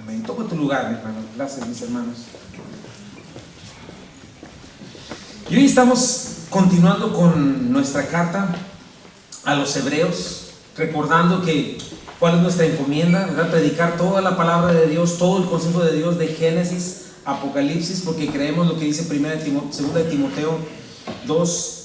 Amén. Toma tu lugar, mi hermano. Gracias, mis hermanos. Y hoy estamos continuando con nuestra carta a los hebreos, recordando que cuál es nuestra encomienda, ¿verdad? Predicar toda la palabra de Dios, todo el consejo de Dios de Génesis, Apocalipsis, porque creemos lo que dice 2 de Timoteo 2,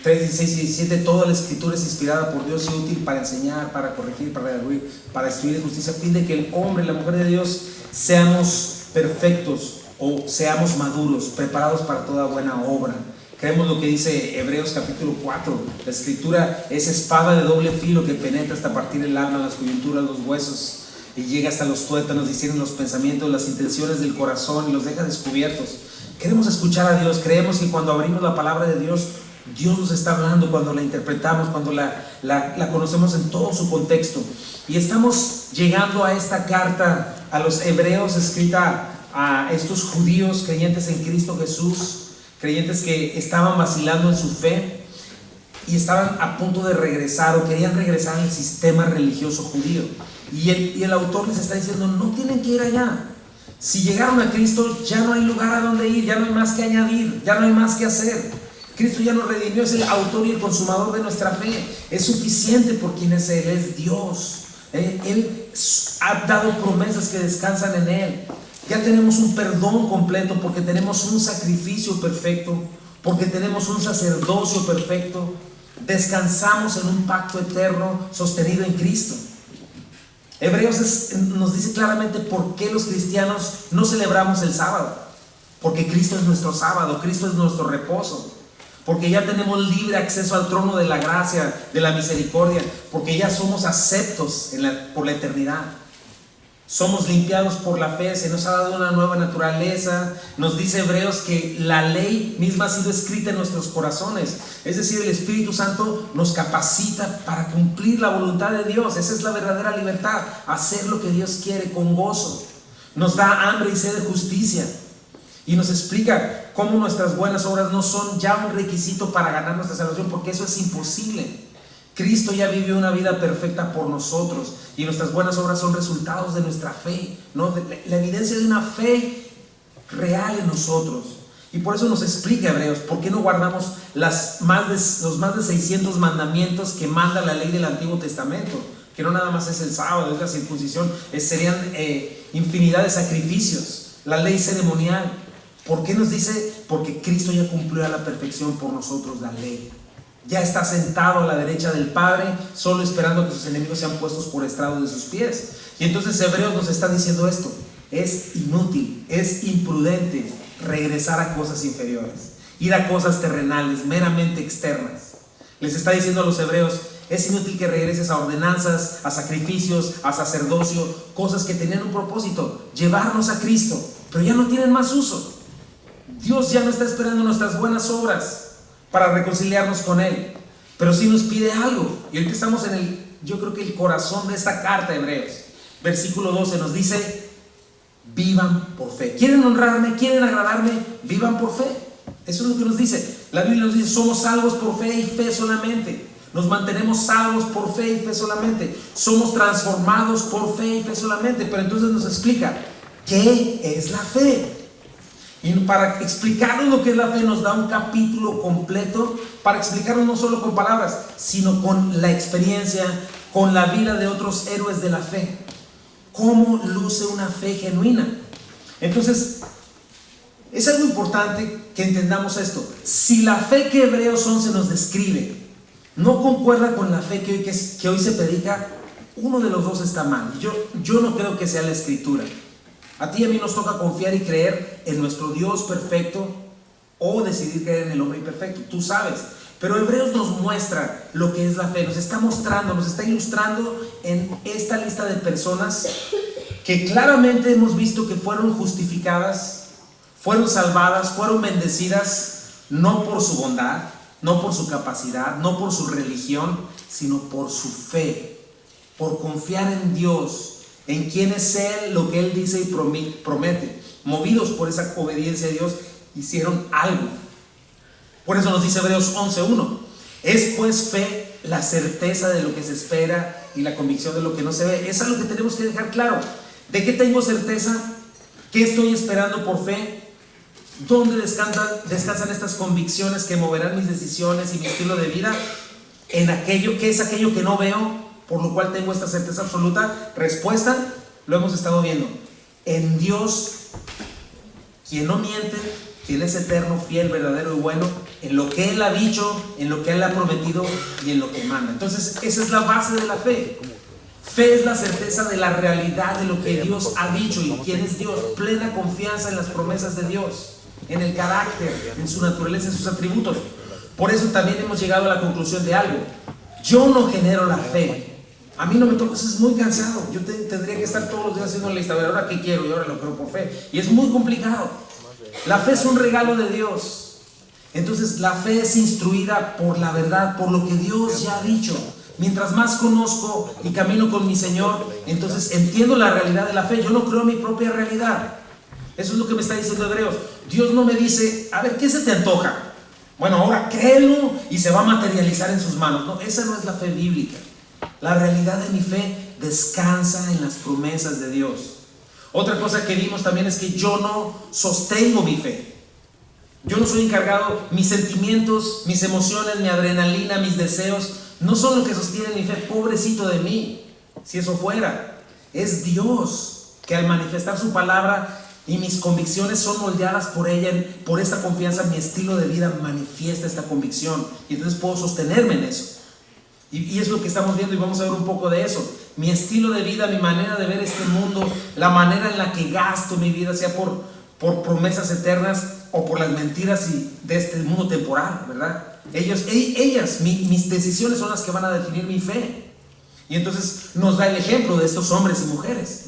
3, 16 y 17, toda la escritura es inspirada por Dios y útil para enseñar, para corregir, para redarguir, para instruir en justicia, a fin de que el hombre y la mujer de Dios seamos perfectos o seamos maduros, preparados para toda buena obra. Creemos lo que dice Hebreos capítulo 4, la escritura es espada de doble filo que penetra hasta partir el alma, las coyunturas, los huesos, y llega hasta los tuétanos, discierne los pensamientos, las intenciones del corazón y los deja descubiertos. Queremos escuchar a Dios, creemos que cuando abrimos la palabra de Dios, Dios nos está hablando, cuando la interpretamos, cuando la conocemos en todo su contexto. Y estamos llegando a esta carta a los hebreos, escrita a estos judíos creyentes en Cristo Jesús, creyentes que estaban vacilando en su fe y estaban a punto de regresar o querían regresar al sistema religioso judío. Y el autor les está diciendo, no tienen que ir allá. Si llegaron a Cristo, ya no hay lugar a donde ir, ya no hay más que añadir, ya no hay más que hacer. Cristo ya nos redimió, es el autor y el consumador de nuestra fe. Es suficiente por quien es Él, es Dios. Él ha dado promesas que descansan en Él. Ya tenemos un perdón completo porque tenemos un sacrificio perfecto, porque tenemos un sacerdocio perfecto. Descansamos en un pacto eterno sostenido en Cristo. Hebreos nos dice claramente por qué los cristianos no celebramos el sábado. Porque Cristo es nuestro sábado, Cristo es nuestro reposo. Porque ya tenemos libre acceso al trono de la gracia, de la misericordia, porque ya somos aceptos por la eternidad. Somos limpiados por la fe, se nos ha dado una nueva naturaleza. Nos dice Hebreos que la ley misma ha sido escrita en nuestros corazones. Es decir, el Espíritu Santo nos capacita para cumplir la voluntad de Dios. Esa es la verdadera libertad, hacer lo que Dios quiere con gozo. Nos da hambre y sed de justicia. Y nos explica cómo nuestras buenas obras no son ya un requisito para ganar nuestra salvación, porque eso es imposible. Cristo ya vivió una vida perfecta por nosotros y nuestras buenas obras son resultados de nuestra fe, ¿no? La evidencia de una fe real en nosotros. Y por eso nos explica Hebreos por qué no guardamos los más de 600 mandamientos que manda la ley del Antiguo Testamento, que no nada más es el sábado, es la circuncisión, serían infinidad de sacrificios, la ley ceremonial. ¿Por qué nos dice? Porque Cristo ya cumplió a la perfección por nosotros la ley. Ya está sentado a la derecha del Padre, solo esperando que sus enemigos sean puestos por estrado de sus pies. Y entonces Hebreos nos está diciendo esto: es inútil, es imprudente regresar a cosas inferiores, ir a cosas terrenales, meramente externas. Les está diciendo a los hebreos: es inútil que regreses a ordenanzas, a sacrificios, a sacerdocio, cosas que tenían un propósito, llevarnos a Cristo, pero ya no tienen más uso. Dios ya no está esperando nuestras buenas obras para reconciliarnos con Él, pero sí nos pide algo. Y ahorita estamos yo creo que el corazón de esta carta de Hebreos, versículo 12 nos dice: vivan por fe. ¿Quieren honrarme? ¿Quieren agradarme? Vivan por fe. Eso es lo que nos dice. La Biblia nos dice: somos salvos por fe y fe solamente. Nos mantenemos salvos por fe y fe solamente. Somos transformados por fe y fe solamente. Pero entonces nos explica ¿qué es la fe? Y para explicarnos lo que es la fe nos da un capítulo completo para explicarnos no solo con palabras, sino con la experiencia, con la vida de otros héroes de la fe. ¿Cómo luce una fe genuina? Entonces, es algo importante que entendamos esto. Si la fe que Hebreos 11 nos describe no concuerda con la fe que hoy se predica, uno de los dos está mal. Yo no creo que sea la Escritura. A ti y a mí nos toca confiar y creer en nuestro Dios perfecto o decidir creer en el hombre imperfecto, tú sabes. Pero Hebreos nos muestra lo que es la fe, nos está mostrando, nos está ilustrando en esta lista de personas que claramente hemos visto que fueron justificadas, fueron salvadas, fueron bendecidas, no por su bondad, no por su capacidad, no por su religión, sino por su fe, por confiar en Dios, en quién es Él, lo que Él dice y promete. Movidos por esa obediencia a Dios, hicieron algo. Por eso nos dice Hebreos 11:1: es pues fe la certeza de lo que se espera y la convicción de lo que no se ve. Es algo que tenemos que dejar claro. ¿De qué tengo certeza? ¿Qué estoy esperando por fe? ¿Dónde descansan estas convicciones que moverán mis decisiones y mi estilo de vida? En aquello que es aquello que no veo, por lo cual tengo esta certeza absoluta. Respuesta, lo hemos estado viendo, en Dios, quien no miente, quien es eterno, fiel, verdadero y bueno, en lo que Él ha dicho, en lo que Él ha prometido y en lo que manda. Entonces, esa es la base de la fe. Fe es la certeza de la realidad de lo que Dios ha dicho y quién es Dios. Plena confianza en las promesas de Dios, en el carácter, en su naturaleza, en sus atributos. Por eso también hemos llegado a la conclusión de algo. Yo no genero la fe. A mí no me toca, eso es muy cansado. Yo tendría que estar todos los días haciendo la lista. A ver, ahora qué quiero y ahora lo quiero por fe. Y es muy complicado. La fe es un regalo de Dios. Entonces la fe es instruida por la verdad, por lo que Dios ya ha dicho. Mientras más conozco y camino con mi Señor, entonces entiendo la realidad de la fe. Yo no creo mi propia realidad. Eso es lo que me está diciendo Hebreos. Dios no me dice, a ver, ¿qué se te antoja? Bueno, ahora créelo y se va a materializar en sus manos. No, esa no es la fe bíblica. La realidad de mi fe descansa en las promesas de Dios. Otra cosa que vimos también es que yo no sostengo mi fe. Yo no soy encargado, mis sentimientos, mis emociones, mi adrenalina, mis deseos, no son lo que sostienen mi fe. Pobrecito de mí, si eso fuera. Es Dios que al manifestar su palabra y mis convicciones son moldeadas por ella, por esta confianza, mi estilo de vida manifiesta esta convicción y entonces puedo sostenerme en eso. Y es lo que estamos viendo y vamos a ver un poco de eso. Mi estilo de vida, mi manera de ver este mundo, la manera en la que gasto mi vida, sea por promesas eternas o por las mentiras de este mundo temporal, ¿verdad? Mis decisiones son las que van a definir mi fe. Y entonces nos da el ejemplo de estos hombres y mujeres.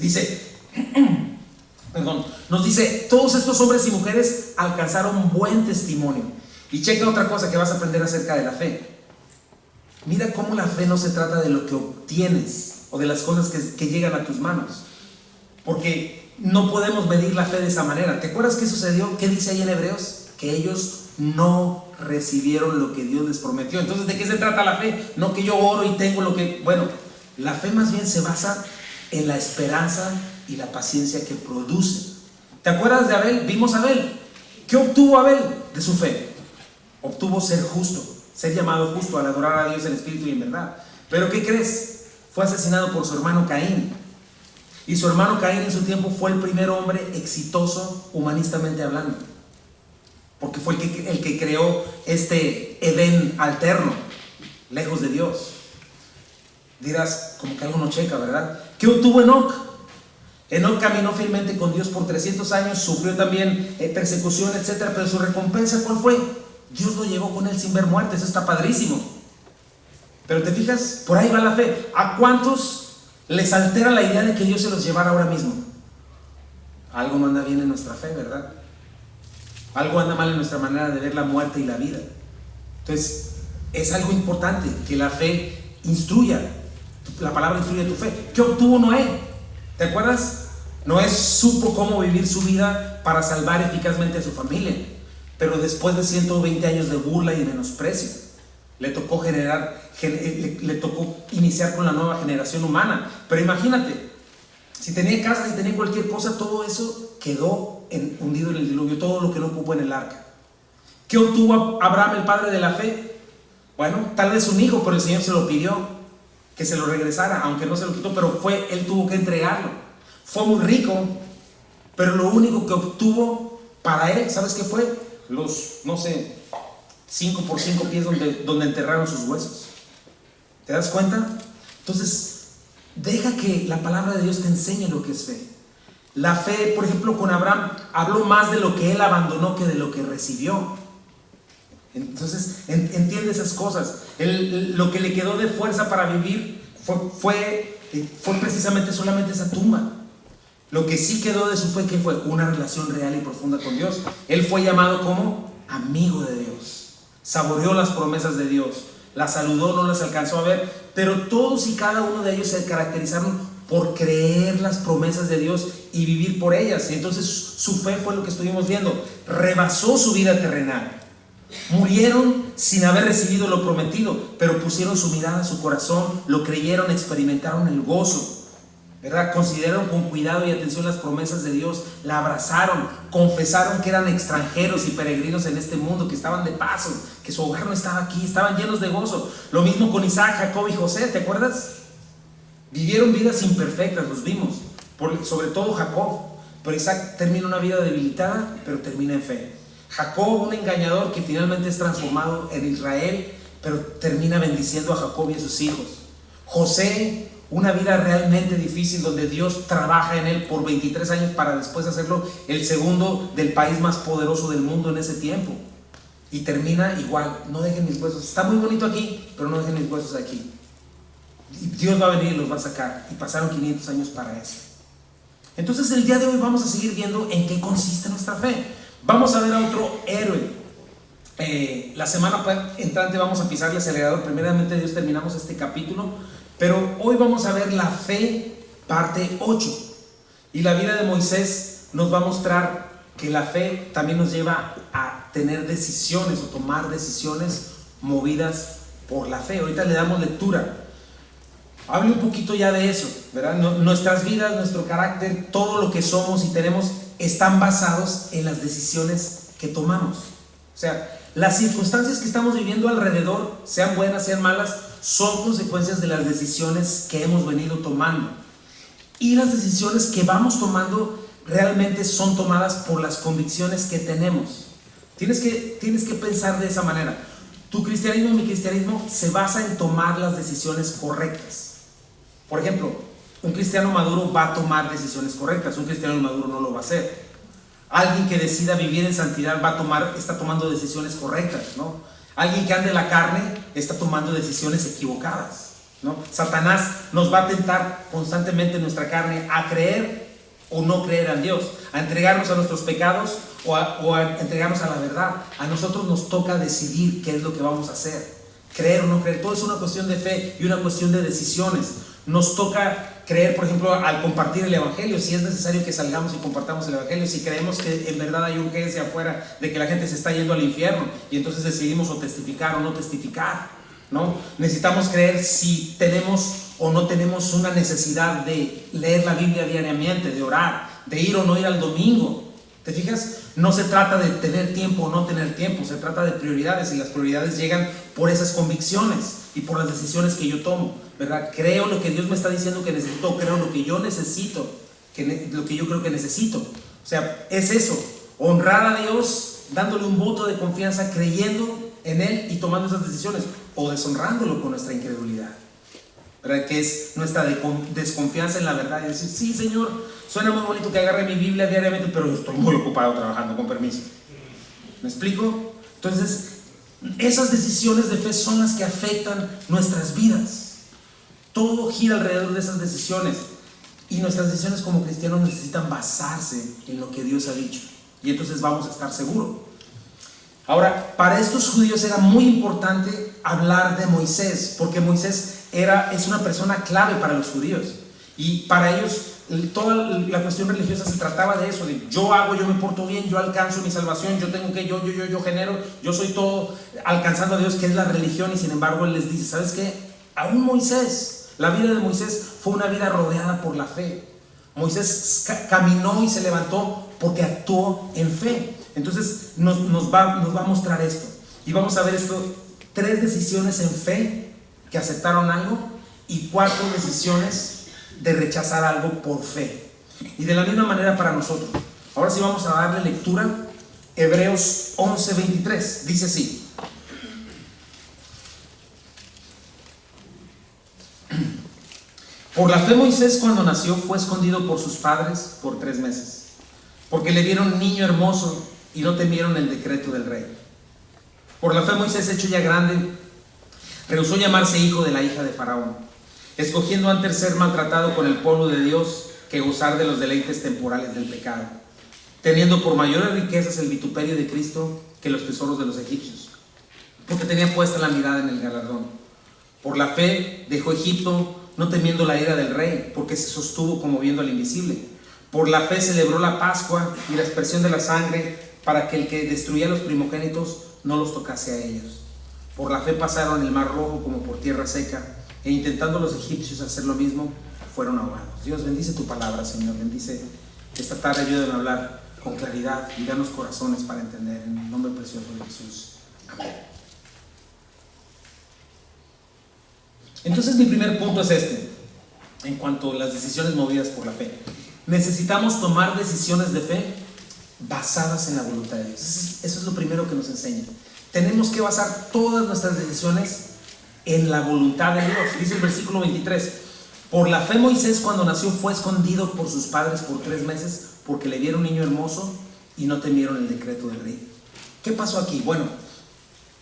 Nos dice, todos estos hombres y mujeres alcanzaron buen testimonio. Y checa otra cosa que vas a aprender acerca de la fe. Mira cómo la fe no se trata de lo que obtienes o de las cosas que llegan a tus manos. Porque no podemos medir la fe de esa manera. ¿Te acuerdas qué sucedió? ¿Qué dice ahí en Hebreos? Que ellos no recibieron lo que Dios les prometió. Entonces, ¿de qué se trata la fe? No que yo oro y tengo lo que... Bueno, la fe más bien se basa en la esperanza y la paciencia que produce. ¿Te acuerdas de Abel? Vimos a Abel. ¿Qué obtuvo Abel de su fe? Obtuvo ser justo, ser llamado justo al adorar a Dios en espíritu y en verdad. Pero ¿qué crees? Fue asesinado por su hermano Caín. Y su hermano Caín en su tiempo fue el primer hombre exitoso humanistamente hablando, porque fue el que creó este Edén alterno, lejos de Dios. Dirás, como que algo no checa, ¿verdad? ¿Qué obtuvo Enoc? Enoc caminó fielmente con Dios por 300 años, sufrió también persecución, etcétera, pero su recompensa, ¿cuál fue? Dios lo llevó con él sin ver muerte. Eso está padrísimo. Pero te fijas, por ahí va la fe. ¿A cuántos les altera la idea de que Dios se los llevara ahora mismo? Algo no anda bien en nuestra fe, ¿verdad? Algo anda mal en nuestra manera de ver la muerte y la vida. Entonces, es algo importante que la fe instruya. La palabra instruye tu fe. ¿Qué obtuvo Noé? ¿Te acuerdas? Noé supo cómo vivir su vida para salvar eficazmente a su familia. Pero después de 120 años de burla y de menosprecio, le tocó iniciar con la nueva generación humana. Pero imagínate, si tenía casa, si tenía cualquier cosa, todo eso quedó hundido en el diluvio, todo lo que no ocupó en el arca. ¿Qué obtuvo Abraham, el padre de la fe? Bueno, tal vez un hijo, pero el Señor se lo pidió, que se lo regresara, aunque no se lo quitó, pero él tuvo que entregarlo. Fue muy rico, pero lo único que obtuvo para él, ¿sabes qué fue? Los, 5 por 5 pies donde enterraron sus huesos. ¿Te das cuenta? Entonces, deja que la palabra de Dios te enseñe lo que es fe. La fe, por ejemplo, con Abraham, habló más de lo que él abandonó que de lo que recibió. Entonces, entiende esas cosas. Lo que le quedó de fuerza para vivir fue precisamente solamente esa tumba. Lo que sí quedó de su fe, que fue una relación real y profunda con Dios. Él fue llamado como amigo de Dios. Saboreó las promesas de Dios. Las saludó, no las alcanzó a ver, pero todos y cada uno de ellos se caracterizaron por creer las promesas de Dios y vivir por ellas. Y entonces su fe fue lo que estuvimos viendo. Rebasó su vida terrenal. Murieron sin haber recibido lo prometido, pero pusieron su mirada, su corazón, lo creyeron, experimentaron el gozo. ¿verdad? Consideraron con cuidado y atención las promesas de Dios, la abrazaron, confesaron que eran extranjeros y peregrinos en este mundo, que estaban de paso, que su hogar no estaba aquí, estaban llenos de gozo. Lo mismo con Isaac, Jacob y José, ¿te acuerdas? Vivieron vidas imperfectas, los vimos, sobre todo Jacob, pero Isaac termina una vida debilitada, pero termina en fe. Jacob, un engañador que finalmente es transformado en Israel, pero termina bendiciendo a Jacob y a sus hijos. José, una vida realmente difícil donde Dios trabaja en él por 23 años para después hacerlo el segundo del país más poderoso del mundo en ese tiempo. Y termina igual, no dejen mis huesos, está muy bonito aquí, pero no dejen mis huesos aquí. Y Dios va a venir y los va a sacar. Y pasaron 500 años para eso. Entonces el día de hoy vamos a seguir viendo en qué consiste nuestra fe. Vamos a ver a otro héroe. La semana entrante vamos a pisar el acelerador. Primeramente Dios, terminamos este capítulo, pero hoy vamos a ver la fe parte 8. Y la vida de Moisés nos va a mostrar que la fe también nos lleva a tener decisiones o tomar decisiones movidas por la fe. Ahorita le damos lectura. Hable un poquito ya de eso, ¿verdad? Nuestras vidas, nuestro carácter, todo lo que somos y tenemos están basados en las decisiones que tomamos. O sea, las circunstancias que estamos viviendo alrededor, sean buenas, sean malas, son consecuencias de las decisiones que hemos venido tomando. Y las decisiones que vamos tomando realmente son tomadas por las convicciones que tenemos. Tienes que pensar de esa manera. Tu cristianismo y mi cristianismo se basa en tomar las decisiones correctas. Por ejemplo, un cristiano maduro va a tomar decisiones correctas, un cristiano inmaduro no lo va a hacer. Alguien que decida vivir en santidad está tomando decisiones correctas, ¿no? Alguien que ande en la carne está tomando decisiones equivocadas, ¿no? Satanás nos va a tentar constantemente en nuestra carne a creer o no creer en Dios, a entregarnos a nuestros pecados o a entregarnos a la verdad. A nosotros nos toca decidir qué es lo que vamos a hacer, creer o no creer. Todo es una cuestión de fe y una cuestión de decisiones. Nos toca creer, por ejemplo, al compartir el evangelio, si es necesario que salgamos y compartamos el evangelio, si creemos que en verdad hay urgencia afuera de que la gente se está yendo al infierno y entonces decidimos o testificar o no testificar, ¿no? Necesitamos creer si tenemos o no tenemos una necesidad de leer la Biblia diariamente, de orar, de ir o no ir al domingo. ¿Te fijas? No se trata de tener tiempo o no tener tiempo, se trata de prioridades, y las prioridades llegan por esas convicciones y por las decisiones que yo tomo, ¿verdad? Creo lo que Dios me está diciendo que necesito, creo lo que yo necesito, lo que yo creo que necesito. O sea, es eso, honrar a Dios, dándole un voto de confianza, creyendo en Él y tomando esas decisiones, o deshonrándolo con nuestra incredulidad, ¿verdad? Que es nuestra desconfianza en la verdad y decir, sí, Señor, suena muy bonito que agarre mi Biblia diariamente, pero estoy muy ocupado trabajando, con permiso. ¿Me explico? Entonces, esas decisiones de fe son las que afectan nuestras vidas. Todo gira alrededor de esas decisiones, y nuestras decisiones como cristianos necesitan basarse en lo que Dios ha dicho, y entonces vamos a estar seguros. Ahora, para estos judíos era muy importante hablar de Moisés, porque Moisés es una persona clave para los judíos, y para ellos toda la cuestión religiosa se trataba de eso, de yo me porto bien, yo alcanzo mi salvación, yo tengo que, yo genero, yo soy todo, alcanzando a Dios, que es la religión. Y sin embargo Él les dice, ¿sabes qué? Aún Moisés, la vida de Moisés fue una vida rodeada por la fe. Moisés caminó y se levantó porque actuó en fe. Entonces nos va a mostrar esto, y vamos a ver esto: 3 decisiones en fe que aceptaron algo, y 4 decisiones de rechazar algo por fe. Y de la misma manera para nosotros. Ahora sí vamos a darle lectura. Hebreos 11:23 dice así: por la fe Moisés, cuando nació, fue escondido por sus padres por 3 meses, porque le dieron niño hermoso y no temieron el decreto del rey. Por la fe Moisés, hecho ya grande, rehusó llamarse hijo de la hija de Faraón, escogiendo antes ser maltratado con el pueblo de Dios que gozar de los deleites temporales del pecado, teniendo por mayores riquezas el vituperio de Cristo que los tesoros de los egipcios, porque tenía puesta la mirada en el galardón. Por la fe dejó Egipto, no temiendo la ira del rey, porque se sostuvo como viendo al invisible. Por la fe celebró la Pascua y la aspersión de la sangre, para que el que destruía a los primogénitos no los tocase a ellos. Por la fe pasaron el mar rojo como por tierra seca, e intentando los egipcios hacer lo mismo, fueron ahogados. Dios, bendice tu palabra, Señor. Bendice esta tarde, ayúdame a hablar con claridad y danos corazones para entender. En el nombre precioso de Jesús. Amén. Entonces mi primer punto es este, en cuanto a las decisiones movidas por la fe. Necesitamos tomar decisiones de fe basadas en la voluntad de Dios. Eso es lo primero que nos enseña. Tenemos que basar todas nuestras decisiones en la voluntad de Dios. Dice el versículo 23: por la fe Moisés, cuando nació, fue escondido por sus padres por 3 meses porque le vieron un niño hermoso y no temieron el decreto del rey. ¿Qué pasó aquí? Bueno,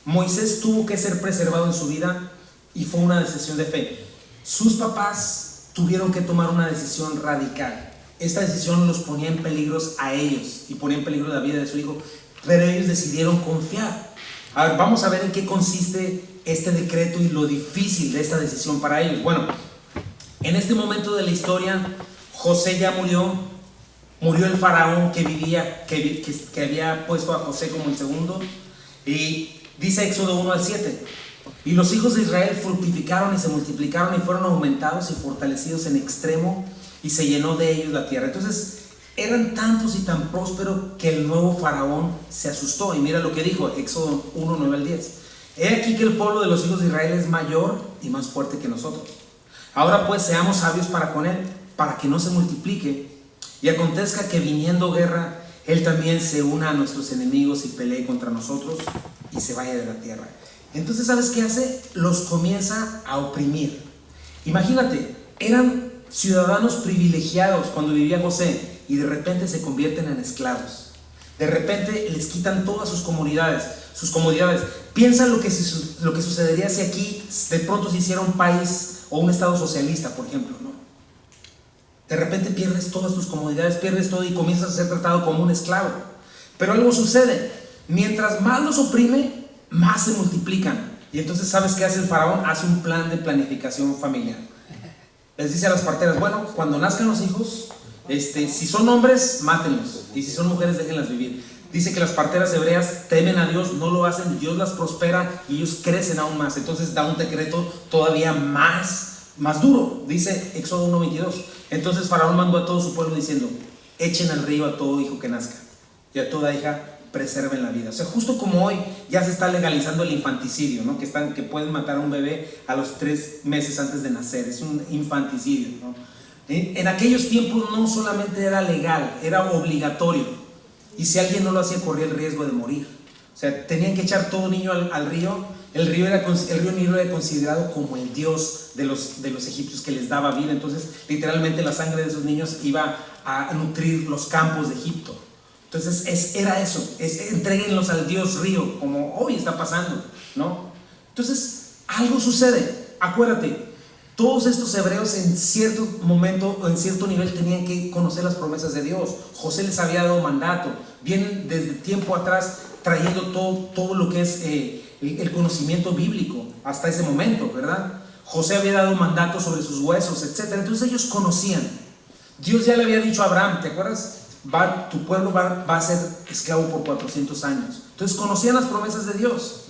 Moisés tuvo que ser preservado en su vida y fue una decisión de fe. Sus papás tuvieron que tomar una decisión radical. Esta decisión los ponía en peligro a ellos y ponía en peligro la vida de su hijo, pero ellos decidieron confiar. A ver, vamos a ver en qué consiste este decreto y lo difícil de esta decisión para ellos. Bueno, en este momento de la historia, José ya murió el faraón que vivía, que había puesto a José como el segundo, y dice Éxodo 1-7: y los hijos de Israel fructificaron y se multiplicaron y fueron aumentados y fortalecidos en extremo, y se llenó de ellos la tierra. Entonces eran tantos y tan prósperos que el nuevo faraón se asustó. Y mira lo que dijo Éxodo 1:9-10: he aquí que el pueblo de los hijos de Israel es mayor y más fuerte que nosotros. Ahora pues seamos sabios para con él, para que no se multiplique, y acontezca que viniendo guerra, él también se una a nuestros enemigos y pelee contra nosotros y se vaya de la tierra. Entonces, ¿sabes qué hace? Los comienza a oprimir. Imagínate, eran ciudadanos privilegiados cuando vivía José y de repente se convierten en esclavos. De repente les quitan todas sus comodidades. Piensa lo que sucedería si aquí de pronto se hiciera un país o un estado socialista, por ejemplo, ¿no? De repente pierdes todas tus comodidades, pierdes todo y comienzas a ser tratado como un esclavo. Pero algo sucede: mientras más los oprime, más se multiplican. Y entonces, ¿sabes qué hace el faraón? Hace un plan de planificación familiar. Les dice a las parteras: bueno, cuando nazcan los hijos, si son hombres, mátenlos, y si son mujeres, déjenlas vivir. Dice que las parteras hebreas temen a Dios, no lo hacen, Dios las prospera y ellos crecen aún más. Entonces da un decreto todavía más duro. Dice Éxodo 1:22: entonces Faraón mandó a todo su pueblo diciendo: echen al río a todo hijo que nazca y a toda hija preserven la vida. O sea, justo como hoy ya se está legalizando el infanticidio, ¿no? Que pueden matar a un bebé a los 3 meses antes de nacer. Es un infanticidio, ¿no? En aquellos tiempos no solamente era legal, era obligatorio. Y si alguien no lo hacía, corría el riesgo de morir. O sea, tenían que echar todo niño al río. El río Nilo era considerado como el dios de los egipcios que les daba vida. Entonces, literalmente la sangre de esos niños iba a nutrir los campos de Egipto. Entonces, era eso, entréguenlos al dios río, como hoy está pasando, ¿no? Entonces, algo sucede. Acuérdate, todos estos hebreos en cierto momento o en cierto nivel tenían que conocer las promesas de Dios. José les había dado mandato. Vienen desde tiempo atrás trayendo todo lo que es el conocimiento bíblico hasta ese momento, ¿verdad? José había dado mandato sobre sus huesos, etc. Entonces ellos conocían. Dios ya le había dicho a Abraham, ¿te acuerdas? Tu pueblo va a ser esclavo por 400 años. Entonces conocían las promesas de Dios.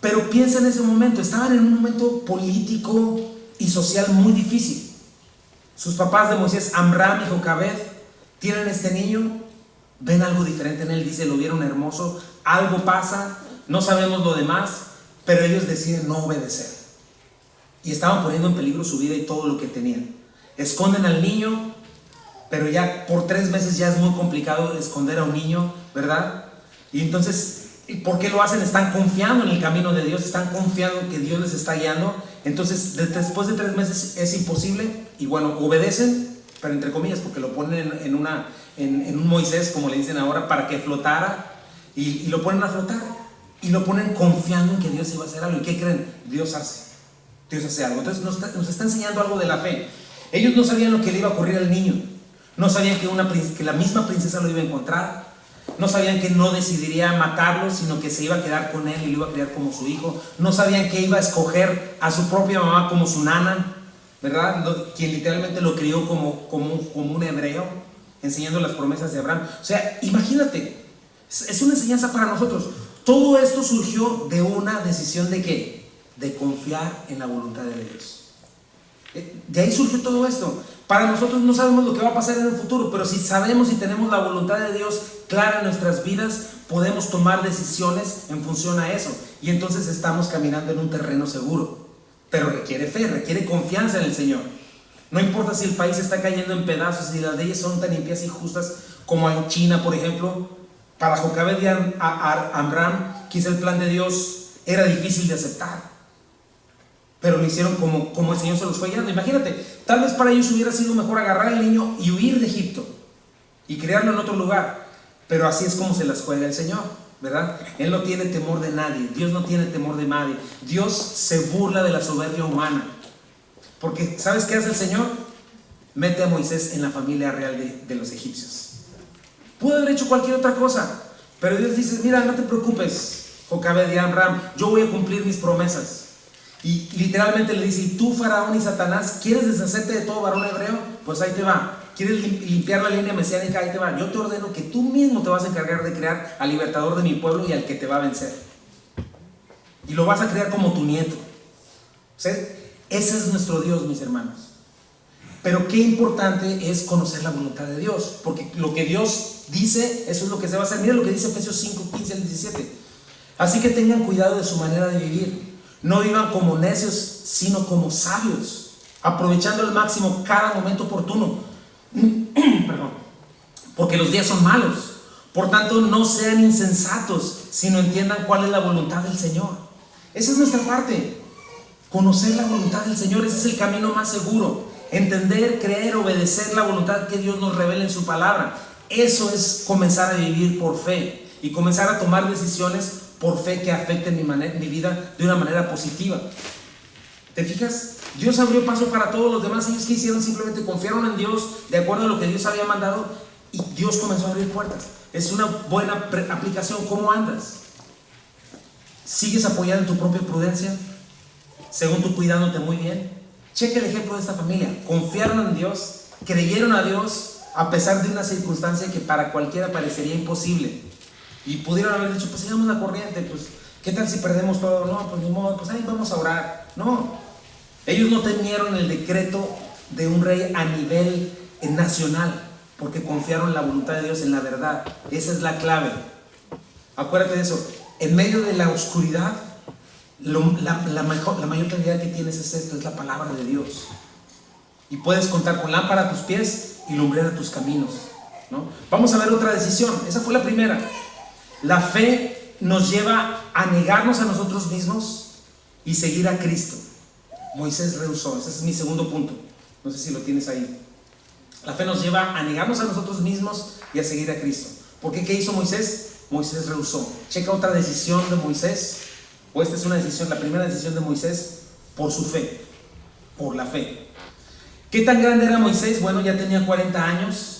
Pero piensa en ese momento, estaban en un momento político y social muy difícil. Sus papás de Moisés, Amram y Jocabed, tienen este niño, ven algo diferente en él, dice, lo vieron hermoso, algo pasa, no sabemos lo demás, pero ellos deciden no obedecer. Y estaban poniendo en peligro su vida y todo lo que tenían. Esconden al niño, pero ya por 3 meses ya es muy complicado esconder a un niño, ¿verdad? Y entonces, ¿por qué lo hacen? Están confiando en el camino de Dios, están confiando que Dios les está guiando. Entonces, después de 3 meses es imposible. Y bueno, obedecen, pero entre comillas, porque lo ponen en un Moisés, como le dicen ahora, para que flotara. Y lo ponen a flotar. Y lo ponen confiando en que Dios iba a hacer algo. ¿Y qué creen? Dios hace algo. Entonces nos está enseñando algo de la fe. Ellos no sabían lo que le iba a ocurrir al niño. No sabían que la misma princesa lo iba a encontrar. No sabían que no decidiría matarlo, sino que se iba a quedar con él y lo iba a criar como su hijo. No sabían que iba a escoger a su propia mamá como su nana, ¿verdad? Quien literalmente lo crió como un hebreo, enseñando las promesas de Abraham. O sea, imagínate, es una enseñanza para nosotros. Todo esto surgió de una decisión ¿de qué? De confiar en la voluntad de Dios. De ahí surgió todo esto. Para nosotros no sabemos lo que va a pasar en el futuro, pero si sabemos y tenemos la voluntad de Dios clara en nuestras vidas, podemos tomar decisiones en función a eso. Y entonces estamos caminando en un terreno seguro. Pero requiere fe, requiere confianza en el Señor. No importa si el país está cayendo en pedazos y las leyes son tan impías y justas como en China, por ejemplo. Para Jocabed y Amram, quizá el plan de Dios era difícil de aceptar, pero lo hicieron como el Señor se los fue guiando. Imagínate, tal vez para ellos hubiera sido mejor agarrar al niño y huir de Egipto y criarlo en otro lugar, pero así es como se las juega el Señor, ¿verdad? Él no tiene temor de nadie, Dios no tiene temor de nadie. Dios se burla de la soberbia humana, porque ¿sabes qué hace el Señor? Mete a Moisés en la familia real de los egipcios. Pudo haber hecho cualquier otra cosa, pero Dios dice: mira, no te preocupes, Jocabed y Amram, yo voy a cumplir mis promesas. Y literalmente le dice: y tú, Faraón y Satanás, ¿quieres deshacerte de todo varón hebreo? Pues ahí te va. ¿Quieres limpiar la línea mesiánica? Ahí te va. Yo te ordeno que tú mismo te vas a encargar de crear al libertador de mi pueblo y al que te va a vencer. Y lo vas a crear como tu nieto. O sea, ese es nuestro Dios, mis hermanos. Pero qué importante es conocer la voluntad de Dios, porque lo que Dios dice, eso es lo que se va a hacer. Mira lo que dice Efesios 5, 15 al 17. Así que tengan cuidado de su manera de vivir. No vivan como necios, sino como sabios, aprovechando al máximo cada momento oportuno. Perdón. Porque los días son malos. Por tanto, no sean insensatos, sino entiendan cuál es la voluntad del Señor. Esa es nuestra parte. Conocer la voluntad del Señor, ese es el camino más seguro. Entender, creer, obedecer la voluntad que Dios nos revela en su palabra. Eso es comenzar a vivir por fe y comenzar a tomar decisiones por fe que afecten mi vida de una manera positiva. ¿Te fijas? Dios abrió paso para todos los demás. Ellos que hicieron, simplemente confiaron en Dios de acuerdo a lo que Dios había mandado y Dios comenzó a abrir puertas. Es una buena aplicación. ¿Cómo andas? ¿Sigues apoyado en tu propia prudencia? Según tú, cuidándote muy bien. Cheque el ejemplo de esta familia. Confiaron en Dios, creyeron a Dios a pesar de una circunstancia que para cualquiera parecería imposible. Y pudieron haber dicho: pues sigamos la corriente, pues ¿qué tal si perdemos todo? No, pues ni modo, pues ahí vamos a orar. No, ellos no temieron el decreto de un rey a nivel nacional, porque confiaron en la voluntad de Dios, en la verdad. Esa es la clave. Acuérdate de eso. En medio de la oscuridad, la mayor calidad que tienes es esto, es la palabra de Dios. Y puedes contar con lámpara a tus pies y lumbrera a tus caminos, ¿no? Vamos a ver otra decisión. Esa fue la primera. La fe nos lleva a negarnos a nosotros mismos y seguir a Cristo. Moisés rehusó. Ese es mi segundo punto. No sé si lo tienes ahí. La fe nos lleva a negarnos a nosotros mismos y a seguir a Cristo. ¿Por qué? ¿Qué hizo Moisés? Moisés rehusó. Checa otra decisión de Moisés. O esta es una decisión, la primera decisión de Moisés, por su fe, por la fe. ¿Qué tan grande era Moisés? Bueno, ya tenía 40 años.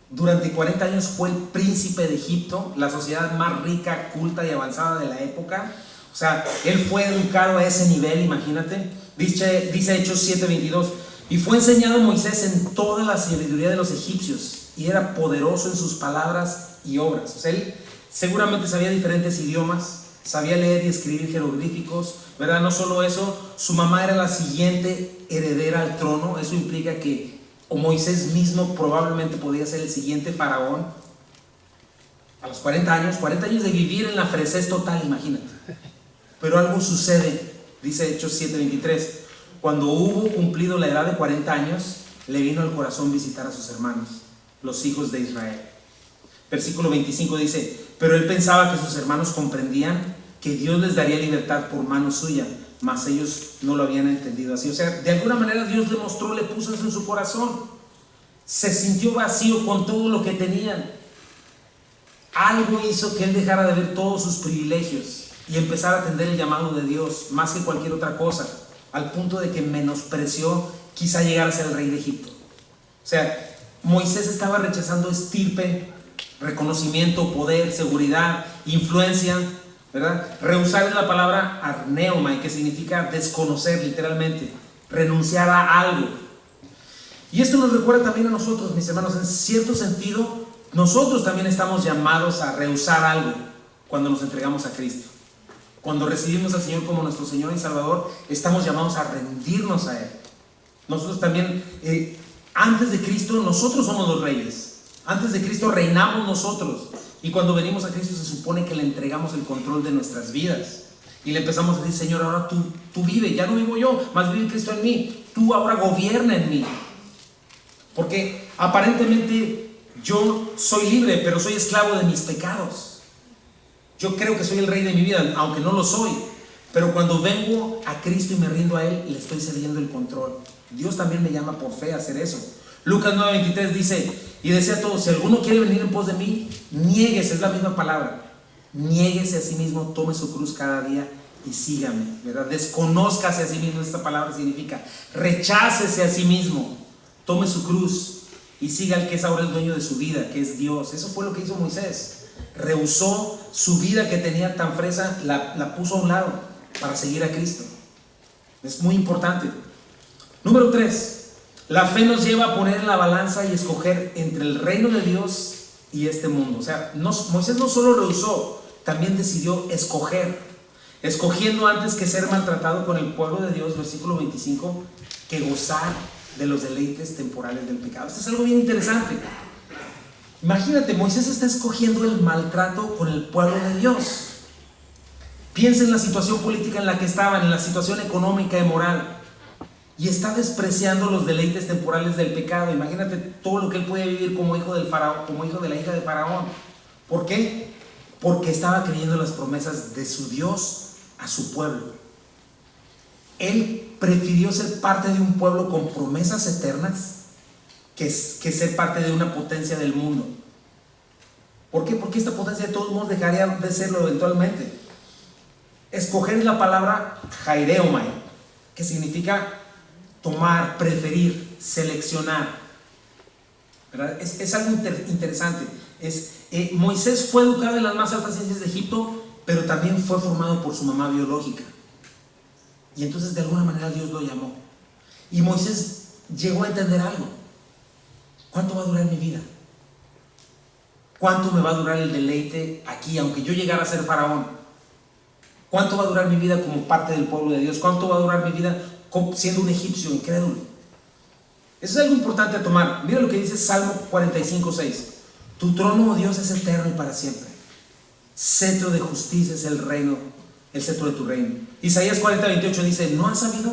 Durante 40 años fue el príncipe de Egipto, la sociedad más rica, culta y avanzada de la época. O sea, él fue educado a ese nivel, imagínate. Dice Hechos 7:22. Y fue enseñado Moisés en toda la sabiduría de los egipcios, y era poderoso en sus palabras y obras. O sea, él seguramente sabía diferentes idiomas, sabía leer y escribir jeroglíficos, ¿verdad? No solo eso, su mamá era la siguiente heredera al trono. Eso implica que Moisés mismo probablemente podía ser el siguiente faraón. A los 40 años de vivir en la fresez total, imagínate. Pero algo sucede, dice Hechos 7:23. Cuando hubo cumplido la edad de 40 años, le vino al corazón visitar a sus hermanos, los hijos de Israel. Versículo 25 dice: pero él pensaba que sus hermanos comprendían que Dios les daría libertad por mano suya, mas ellos no lo habían entendido así. O sea, de alguna manera Dios le mostró, le puso eso en su corazón. Se sintió vacío con todo lo que tenían. Algo hizo que él dejara de ver todos sus privilegios y empezara a atender el llamado de Dios más que cualquier otra cosa, al punto de que menospreció quizá llegar a ser el rey de Egipto. O sea, Moisés estaba rechazando estirpe, reconocimiento, poder, seguridad, influencia, ¿verdad? Rehusar es la palabra arneomai, que significa desconocer, literalmente, renunciar a algo. Y esto nos recuerda también a nosotros, mis hermanos. En cierto sentido, nosotros también estamos llamados a rehusar algo cuando nos entregamos a Cristo. Cuando recibimos al Señor como nuestro Señor y Salvador, estamos llamados a rendirnos a Él. Nosotros también, antes de Cristo, nosotros somos los reyes. Antes de Cristo reinamos nosotros. Y cuando venimos a Cristo se supone que le entregamos el control de nuestras vidas. Y le empezamos a decir, Señor, ahora tú vive, ya no vivo yo, más vive Cristo en mí. Tú ahora gobierna en mí. Porque aparentemente yo soy libre, pero soy esclavo de mis pecados. Yo creo que soy el rey de mi vida, aunque no lo soy. Pero cuando vengo a Cristo y me rindo a Él, le estoy cediendo el control. Dios también me llama por fe a hacer eso. Lucas 9:23 dice, y decía a todos, si alguno quiere venir en pos de mí, niéguese, es la misma palabra. Niéguese a sí mismo, tome su cruz cada día y sígame, ¿verdad? Desconózcase a sí mismo, esta palabra significa rechácese a sí mismo, tome su cruz y siga al que es ahora el dueño de su vida, que es Dios. Eso fue lo que hizo Moisés. Rehusó su vida que tenía tan fresa, la puso a un lado para seguir a Cristo. Es muy importante. Número 3, la fe nos lleva a poner en la balanza y escoger entre el reino de Dios y este mundo. O sea, Moisés no solo rehusó, también decidió escoger, escogiendo antes que ser maltratado con el pueblo de Dios, versículo 25, que gozar de los deleites temporales del pecado. Esto es algo bien interesante. Imagínate, Moisés está escogiendo el maltrato con el pueblo de Dios. Piensa en la situación política en la que estaban, en la situación económica y moral, y está despreciando los deleites temporales del pecado. Imagínate todo lo que él puede vivir como hijo del faraón, como hijo de la hija de Faraón. ¿Por qué? Porque estaba creyendo las promesas de su Dios a su pueblo. Él prefirió ser parte de un pueblo con promesas eternas que ser parte de una potencia del mundo. ¿Por qué? Porque esta potencia de todos modos dejaría de serlo eventualmente. Escoger la palabra jaireomai, que significa tomar, preferir, seleccionar, ¿verdad? Es algo interesante. Moisés fue educado en las más altas ciencias de Egipto, pero también fue formado por su mamá biológica. Y entonces de alguna manera Dios lo llamó. Y Moisés llegó a entender algo. ¿Cuánto va a durar mi vida? ¿Cuánto me va a durar el deleite aquí, aunque yo llegara a ser faraón? ¿Cuánto va a durar mi vida como parte del pueblo de Dios? ¿Cuánto va a durar mi vida siendo un egipcio incrédulo? Eso es algo importante a tomar. Mira lo que dice Salmo 45:6. Tu trono, oh Dios, es eterno y para siempre. Cetro de justicia es el cetro de tu reino. Isaías 40:28 dice, ¿no has sabido?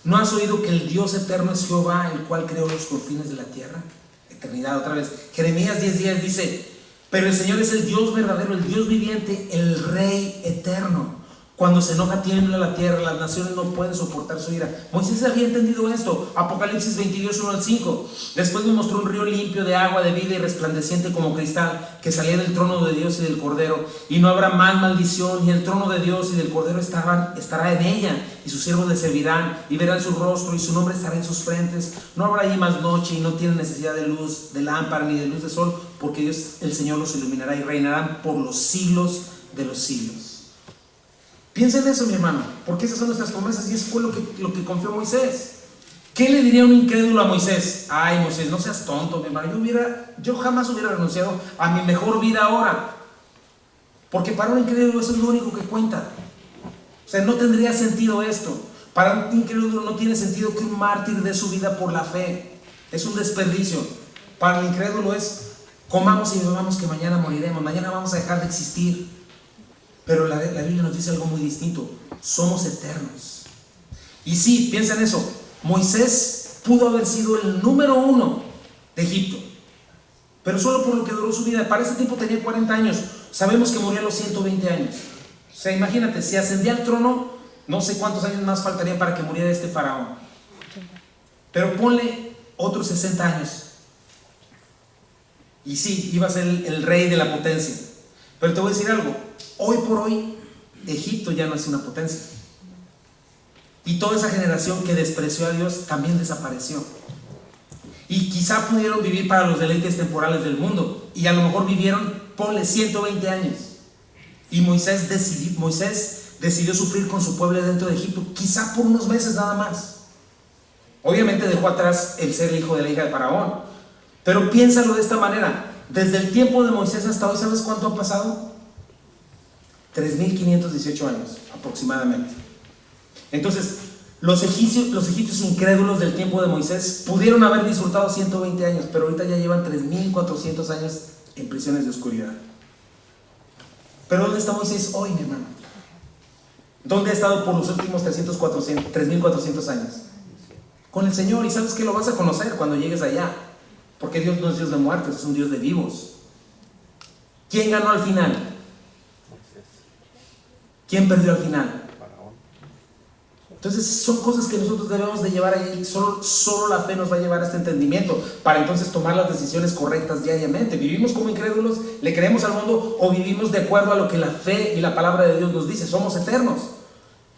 ¿No has oído que el Dios eterno es Jehová, el cual creó los confines de la tierra? Eternidad otra vez. Jeremías 10:10 dice, pero el Señor es el Dios verdadero, el Dios viviente, el Rey eterno. Cuando se enoja tiembla la tierra, las naciones no pueden soportar su ira. Moisés había entendido esto. Apocalipsis 22:1-5. Después me mostró un río limpio de agua de vida y resplandeciente como cristal, que salía del trono de Dios y del Cordero, y no habrá más maldición, y el trono de Dios y del Cordero estará en ella, y sus siervos le servirán, y verán su rostro, y su nombre estará en sus frentes. No habrá allí más noche, y no tienen necesidad de luz, de lámpara, ni de luz de sol, porque Dios, el Señor, los iluminará, y reinarán por los siglos de los siglos. Piensa en eso, mi hermano, porque esas son nuestras promesas y eso fue lo que confió Moisés. ¿Qué le diría un incrédulo a Moisés? Ay, Moisés, no seas tonto, mi hermano. Yo jamás hubiera renunciado a mi mejor vida ahora. Porque para un incrédulo eso es lo único que cuenta. O sea, no tendría sentido esto. Para un incrédulo no tiene sentido que un mártir dé su vida por la fe. Es un desperdicio. Para el incrédulo es, comamos y bebamos que mañana moriremos, mañana vamos a dejar de existir. Pero la Biblia nos dice algo muy distinto. Somos eternos. Y sí, piensa en eso. Moisés pudo haber sido el número 1 de Egipto, pero solo por lo que duró su vida. Para ese tiempo tenía 40 años. Sabemos que murió a los 120 años. O sea, imagínate, si ascendía al trono, no sé cuántos años más faltaría para que muriera este faraón. Pero ponle otros 60 años. Y sí, iba a ser el rey de la potencia. Pero te voy a decir algo. Hoy por hoy, Egipto ya no es una potencia. Y toda esa generación que despreció a Dios también desapareció. Y quizá pudieron vivir para los deleites temporales del mundo. Y a lo mejor vivieron, ponle 120 años. Y Moisés decidió sufrir con su pueblo dentro de Egipto, quizá por unos meses nada más. Obviamente dejó atrás el ser hijo de la hija de Faraón. Pero piénsalo de esta manera. Desde el tiempo de Moisés hasta hoy, ¿sabes cuánto ha pasado? 3.518 años aproximadamente. Entonces, Los egipcios incrédulos del tiempo de Moisés pudieron haber disfrutado 120 años, pero ahorita ya llevan 3.400 años en prisiones de oscuridad. Pero ¿dónde está Moisés hoy, mi hermano? ¿Dónde ha estado por los últimos 3.400 años? Con el Señor. Y sabes que lo vas a conocer cuando llegues allá, porque Dios no es Dios de muertos, es un Dios de vivos. ¿Quién ganó al final? ¿Quién perdió al final? Entonces son cosas que nosotros debemos de llevar ahí. Solo la fe nos va a llevar a este entendimiento para entonces tomar las decisiones correctas diariamente. ¿Vivimos como incrédulos? ¿Le creemos al mundo? ¿O vivimos de acuerdo a lo que la fe y la palabra de Dios nos dice? Somos eternos.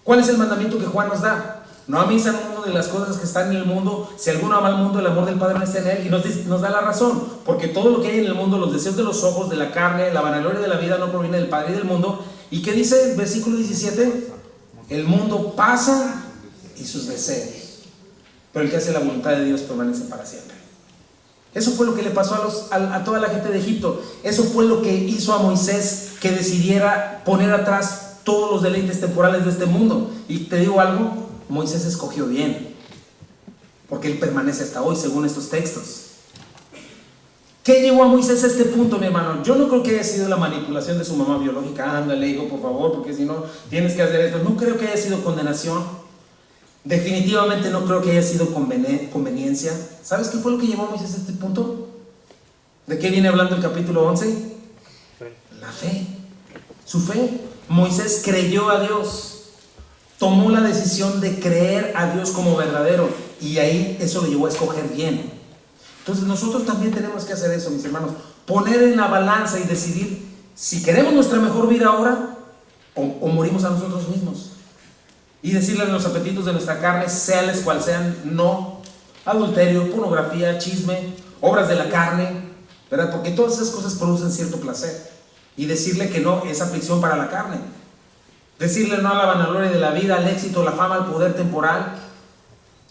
¿Cuál es el mandamiento que Juan nos da? No améis al mundo de las cosas que están en el mundo. Si alguno ama al mundo, el amor del Padre no está en él. Y nos da la razón, porque todo lo que hay en el mundo, los deseos de los ojos, de la carne, la vanagloria de la vida, no proviene del Padre y del mundo. ¿Y qué dice el versículo 17? El mundo pasa y sus deseos, pero el que hace la voluntad de Dios permanece para siempre. Eso fue lo que le pasó a toda la gente de Egipto. Eso fue lo que hizo a Moisés que decidiera poner atrás todos los deleites temporales de este mundo. Y te digo algo, Moisés escogió bien, porque él permanece hasta hoy según estos textos. ¿Qué llevó a Moisés a este punto, mi hermano? Yo no creo que haya sido la manipulación de su mamá biológica. Ándale, hijo, por favor, porque si no tienes que hacer esto. No creo que haya sido condenación. Definitivamente no creo que haya sido conveniencia. ¿Sabes qué fue lo que llevó a Moisés a este punto? ¿De qué viene hablando el capítulo 11? La fe. Su fe. Moisés creyó a Dios. Tomó la decisión de creer a Dios como verdadero. Y ahí eso lo llevó a escoger bien. Entonces nosotros también tenemos que hacer eso, mis hermanos. Poner en la balanza y decidir si queremos nuestra mejor vida ahora o morimos a nosotros mismos. Y decirle a los apetitos de nuestra carne, seales cual sean, no. Adulterio, pornografía, chisme, obras de la carne, ¿verdad? Porque todas esas cosas producen cierto placer. Y decirle que no es aflicción para la carne. Decirle no a la vanagloria de la vida, al éxito, la fama, al poder temporal.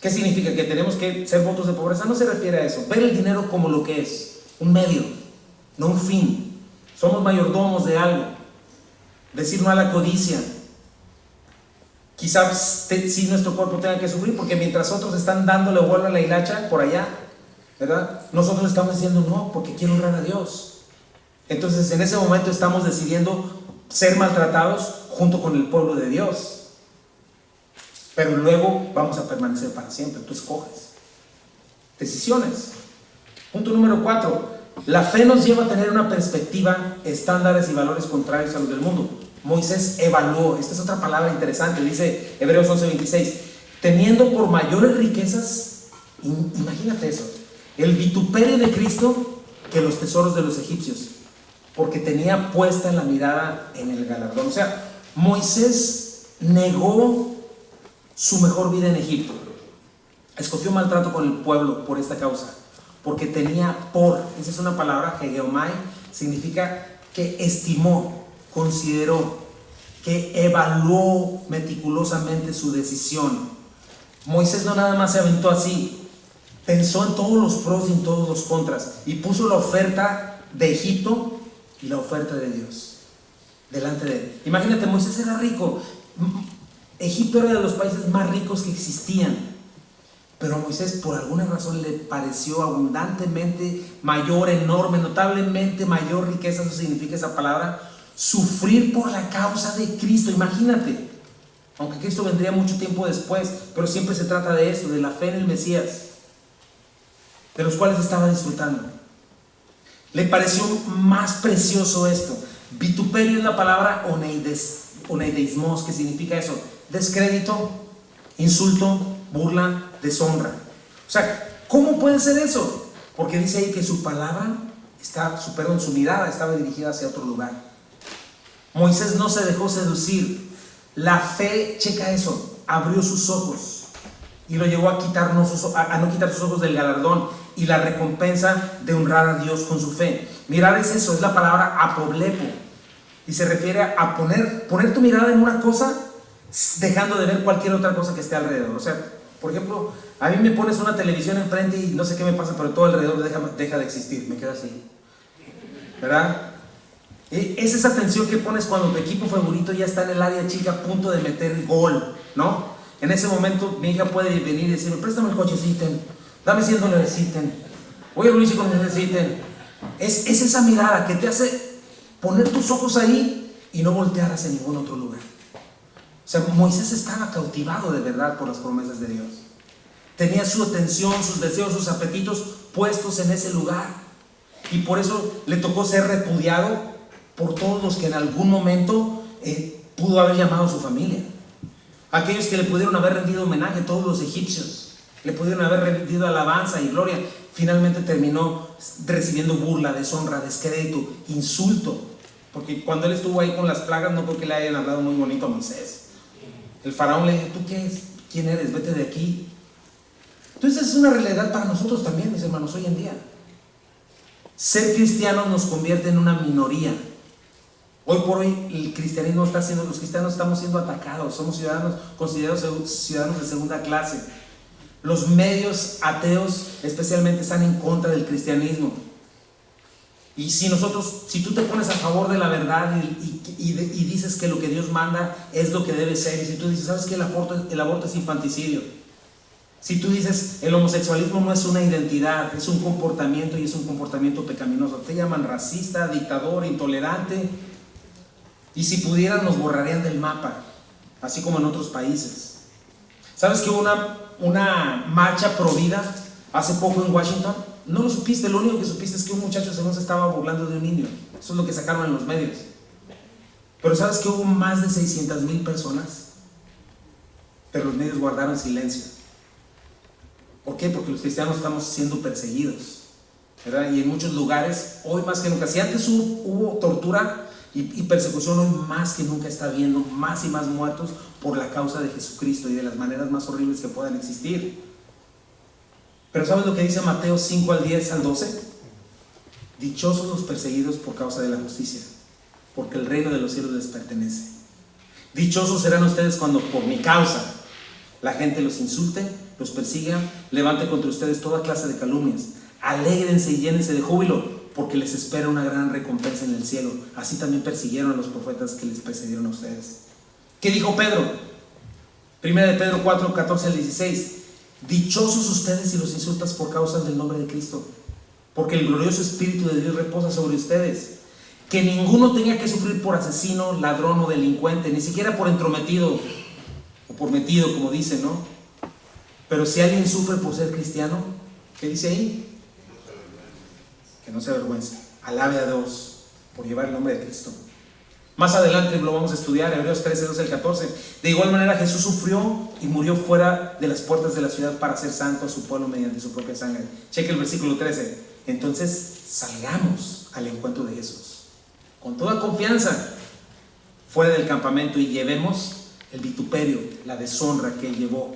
¿Qué significa? ¿Que tenemos que ser votos de pobreza? No se refiere a eso. Ver el dinero como lo que es, un medio, no un fin. Somos mayordomos de algo. Decir no a la codicia. Quizás sí nuestro cuerpo tenga que sufrir, porque mientras otros están dándole vuelo a la hilacha por allá, ¿verdad? Nosotros estamos diciendo no, porque quiero honrar a Dios. Entonces en ese momento estamos decidiendo ser maltratados junto con el pueblo de Dios. Pero luego vamos a permanecer para siempre. Tú escoges. Decisiones. Punto número 4. La fe nos lleva a tener una perspectiva, estándares y valores contrarios a los del mundo. Moisés evaluó. Esta es otra palabra interesante. Dice Hebreos 11:26. Teniendo por mayores riquezas, imagínate eso, el vituperio de Cristo que los tesoros de los egipcios, porque tenía puesta la mirada en el galardón. O sea, Moisés negó su mejor vida en Egipto. Escogió maltrato con el pueblo por esta causa, porque tenía esa es una palabra, hegeomai, significa que estimó, consideró, que evaluó meticulosamente su decisión. Moisés no nada más se aventó así, pensó en todos los pros y en todos los contras, y puso la oferta de Egipto y la oferta de Dios delante de él. Imagínate, Moisés era rico. Egipto era de los países más ricos que existían, pero a Moisés por alguna razón le pareció abundantemente mayor, enorme, notablemente mayor riqueza. Eso significa esa palabra, sufrir por la causa de Cristo. Imagínate, aunque Cristo vendría mucho tiempo después, pero siempre se trata de esto, de la fe en el Mesías, de los cuales estaba disfrutando. Le pareció más precioso esto. Vituperio es la palabra oneideismos, que significa eso: descrédito, insulto, burla, deshonra. O sea, ¿cómo puede ser eso? Porque dice ahí que su palabra su mirada estaba dirigida hacia otro lugar. Moisés no se dejó seducir. La fe, checa eso, abrió sus ojos y lo llevó a no quitar sus ojos del galardón y la recompensa de honrar a Dios con su fe. Mirar es eso, es la palabra apoblepo, y se refiere a poner tu mirada en una cosa dejando de ver cualquier otra cosa que esté alrededor. O sea, por ejemplo, a mí me pones una televisión enfrente y no sé qué me pasa, pero todo alrededor deja de existir, me quedo así, ¿verdad? Es esa tensión que pones cuando tu equipo favorito ya está en el área chica a punto de meter gol, ¿no? En ese momento mi hija puede venir y decirme, préstame el cochecito, dame $100, voy a Luis y cuando necesiten. Es esa mirada que te hace poner tus ojos ahí y no voltear hacia ningún otro lugar. O sea, Moisés estaba cautivado de verdad por las promesas de Dios. Tenía su atención, sus deseos, sus apetitos puestos en ese lugar. Y por eso le tocó ser repudiado por todos los que en algún momento pudo haber llamado a su familia. Aquellos que le pudieron haber rendido homenaje, todos los egipcios, le pudieron haber rendido alabanza y gloria. Finalmente terminó recibiendo burla, deshonra, descrédito, insulto. Porque cuando él estuvo ahí con las plagas, no creo que le hayan hablado muy bonito a Moisés. El faraón le dijo, ¿tú qué es? ¿Quién eres? Vete de aquí. Entonces es una realidad para nosotros también, mis hermanos, hoy en día. Ser cristianos nos convierte en una minoría. Hoy por hoy el cristianismo está siendo, los cristianos estamos siendo atacados, somos ciudadanos considerados ciudadanos de segunda clase. Los medios ateos especialmente están en contra del cristianismo. Y si tú te pones a favor de la verdad y dices que lo que Dios manda es lo que debe ser, y si tú dices, ¿sabes qué? El aborto es infanticidio. Si tú dices, el homosexualismo no es una identidad, es un comportamiento y es un comportamiento pecaminoso, te llaman racista, dictador, intolerante, y si pudieran nos borrarían del mapa, así como en otros países. ¿Sabes que hubo una marcha pro vida hace poco en Washington? No lo supiste, lo único que supiste es que un muchacho según se estaba burlando de un niño. Eso es lo que sacaron en los medios. Pero ¿sabes que hubo más de 600,000 personas? Pero los medios guardaron silencio. ¿Por qué? Porque los cristianos estamos siendo perseguidos, ¿verdad? Y en muchos lugares, hoy más que nunca, si antes hubo tortura y persecución, hoy más que nunca está habiendo más y más muertos por la causa de Jesucristo y de las maneras más horribles que puedan existir. Pero ¿sabes lo que dice Mateo 5 al 10 al 12? Dichosos los perseguidos por causa de la justicia, porque el reino de los cielos les pertenece. Dichosos serán ustedes cuando por mi causa la gente los insulte, los persiga, levante contra ustedes toda clase de calumnias. Alégrense y llénense de júbilo, porque les espera una gran recompensa en el cielo. Así también persiguieron a los profetas que les precedieron a ustedes. ¿Qué dijo Pedro? Primera de Pedro 4, 14 al 16. Dichosos ustedes si los insultas por causa del nombre de Cristo, porque el glorioso Espíritu de Dios reposa sobre ustedes. Que ninguno tenga que sufrir por asesino, ladrón o delincuente, ni siquiera por entrometido o por metido, como dice, ¿no? Pero si alguien sufre por ser cristiano, ¿qué dice ahí? Que no se avergüence, alabe a Dios por llevar el nombre de Cristo. Más adelante lo vamos a estudiar, Hebreos 13, 12 al 14. De igual manera Jesús sufrió y murió fuera de las puertas de la ciudad para hacer santo a su pueblo mediante su propia sangre. Cheque el versículo 13. Entonces salgamos al encuentro de Jesús con toda confianza fuera del campamento y llevemos el vituperio, la deshonra que Él llevó,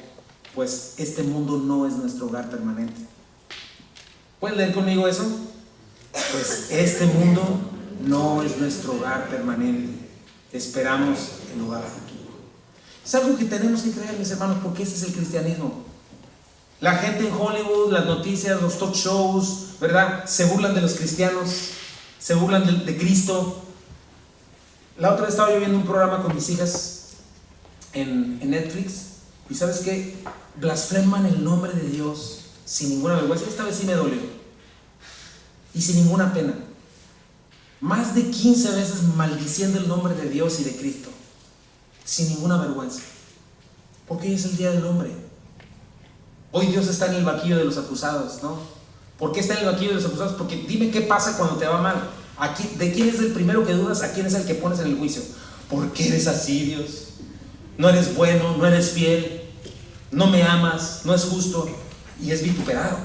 pues este mundo no es nuestro hogar permanente. ¿Pueden leer conmigo eso? Pues este mundo no es nuestro hogar permanente, esperamos el hogar futuro. Es algo que tenemos que creer, mis hermanos, porque ese es el cristianismo. La gente en Hollywood, las noticias, los talk shows, ¿verdad? Se burlan de los cristianos, se burlan de Cristo. La otra vez estaba yo viendo un programa con mis hijas en Netflix, y ¿sabes qué? Blasfeman el nombre de Dios sin ninguna vergüenza. Esta vez sí me dolió, y sin ninguna pena. Más de 15 veces maldiciendo el nombre de Dios y de Cristo, sin ninguna vergüenza, porque hoy es el día del hombre. Hoy Dios está en el banquillo de los acusados, ¿no? ¿Por qué está en el banquillo de los acusados? Porque dime qué pasa cuando te va mal. ¿De quién es el primero que dudas? ¿A quién es el que pones en el juicio? ¿Por qué eres así, Dios? No eres bueno, no eres fiel, no me amas, no es justo, y es vituperado.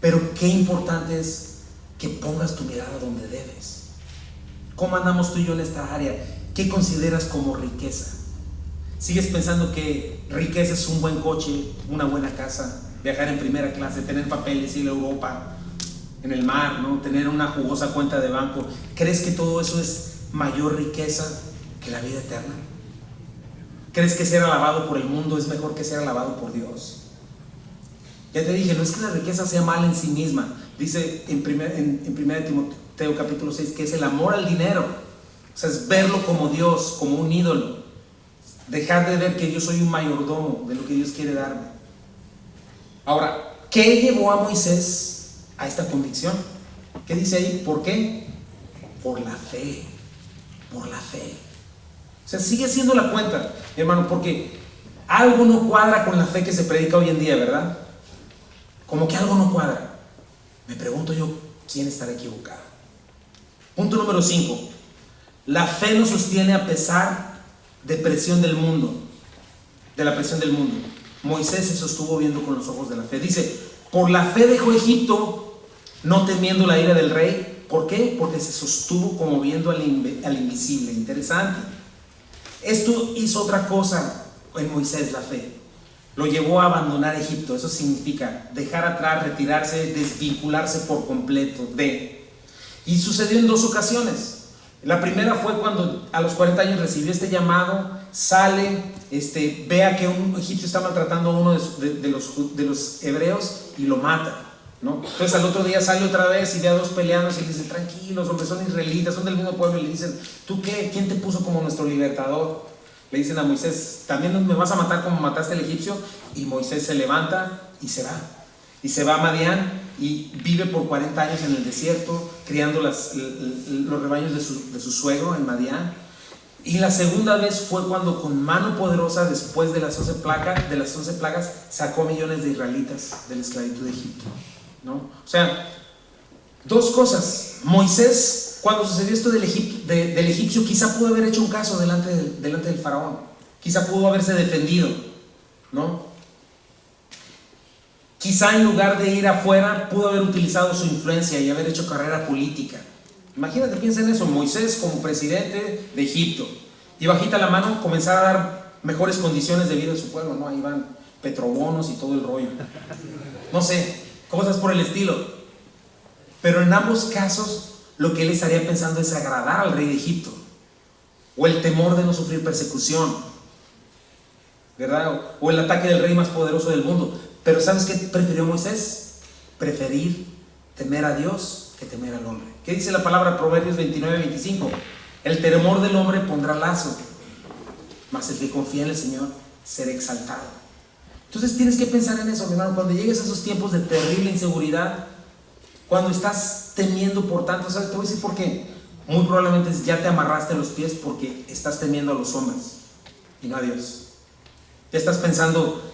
Pero qué importante es que pongas tu mirada donde debes. ¿Cómo andamos tú y yo en esta área? ¿Qué consideras como riqueza? ¿Sigues pensando que riqueza es un buen coche, una buena casa, viajar en primera clase, tener papeles, ir a Europa, en el mar, ¿no? Tener una jugosa cuenta de banco? ¿Crees que todo eso es mayor riqueza que la vida eterna? ¿Crees que ser alabado por el mundo es mejor que ser alabado por Dios? Ya te dije, no es que la riqueza sea mala en sí misma. Dice en 1 Timoteo capítulo 6 que es el amor al dinero. O sea, es verlo como Dios, como un ídolo. Dejar de ver que yo soy un mayordomo de lo que Dios quiere darme. Ahora, ¿qué llevó a Moisés a esta convicción? ¿Qué dice ahí? ¿Por qué? Por la fe. Por la fe. O sea, sigue siendo la cuenta, hermano, porque algo no cuadra con la fe que se predica hoy en día, ¿verdad? Como que algo no cuadra. Me pregunto yo, ¿quién estará equivocado? Punto número 5. La fe nos sostiene a pesar de presión del mundo, de la presión del mundo. Moisés se sostuvo viendo con los ojos de la fe. Dice, por la fe dejó Egipto, no temiendo la ira del rey. ¿Por qué? Porque se sostuvo como viendo al invisible. Interesante. Esto hizo otra cosa en Moisés, la fe. Lo llevó a abandonar Egipto. Eso significa dejar atrás, retirarse, desvincularse por completo de. Y sucedió en 2 ocasiones. La primera fue cuando a los 40 años recibió este llamado, sale, vea que un egipcio está maltratando a uno de los hebreos y lo mata, ¿no? Entonces al otro día sale otra vez y ve a 2 peleándose y dice, tranquilos, hombre, son israelitas, son del mismo pueblo, y le dicen, ¿tú qué? ¿Quién te puso como nuestro libertador? Le dicen a Moisés, ¿también me vas a matar como mataste al egipcio? Y Moisés se levanta y se va. Y se va a Madián y vive por 40 años en el desierto, criando los rebaños de su suegro en Madián. Y la segunda vez fue cuando con mano poderosa, después de las 11 plagas, sacó millones de israelitas de la esclavitud de Egipto, ¿no? O sea, 2 cosas. Moisés, cuando sucedió esto del egipcio, quizá pudo haber hecho un caso delante del faraón. Quizá pudo haberse defendido, ¿no? Quizá en lugar de ir afuera, pudo haber utilizado su influencia y haber hecho carrera política. Imagínate, piensa en eso, Moisés como presidente de Egipto. Y bajita la mano, comenzar a dar mejores condiciones de vida a su pueblo, ¿no? Ahí van petrobonos y todo el rollo. No sé, cosas por el estilo. Pero en ambos casos, lo que él estaría pensando es agradar al rey de Egipto. O el temor de no sufrir persecución, ¿verdad? O el ataque del rey más poderoso del mundo. Pero ¿sabes qué prefirió Moisés? Preferir temer a Dios que temer al hombre. ¿Qué dice la palabra? Proverbios 29-25. El temor del hombre pondrá lazo, mas el que confía en el Señor será exaltado. Entonces tienes que pensar en eso, mi hermano. Cuando llegues a esos tiempos de terrible inseguridad, cuando estás temiendo por tanto, ¿sabes? Te voy a decir por qué. Muy probablemente ya te amarraste los pies porque estás temiendo a los hombres y no a Dios. Ya estás pensando,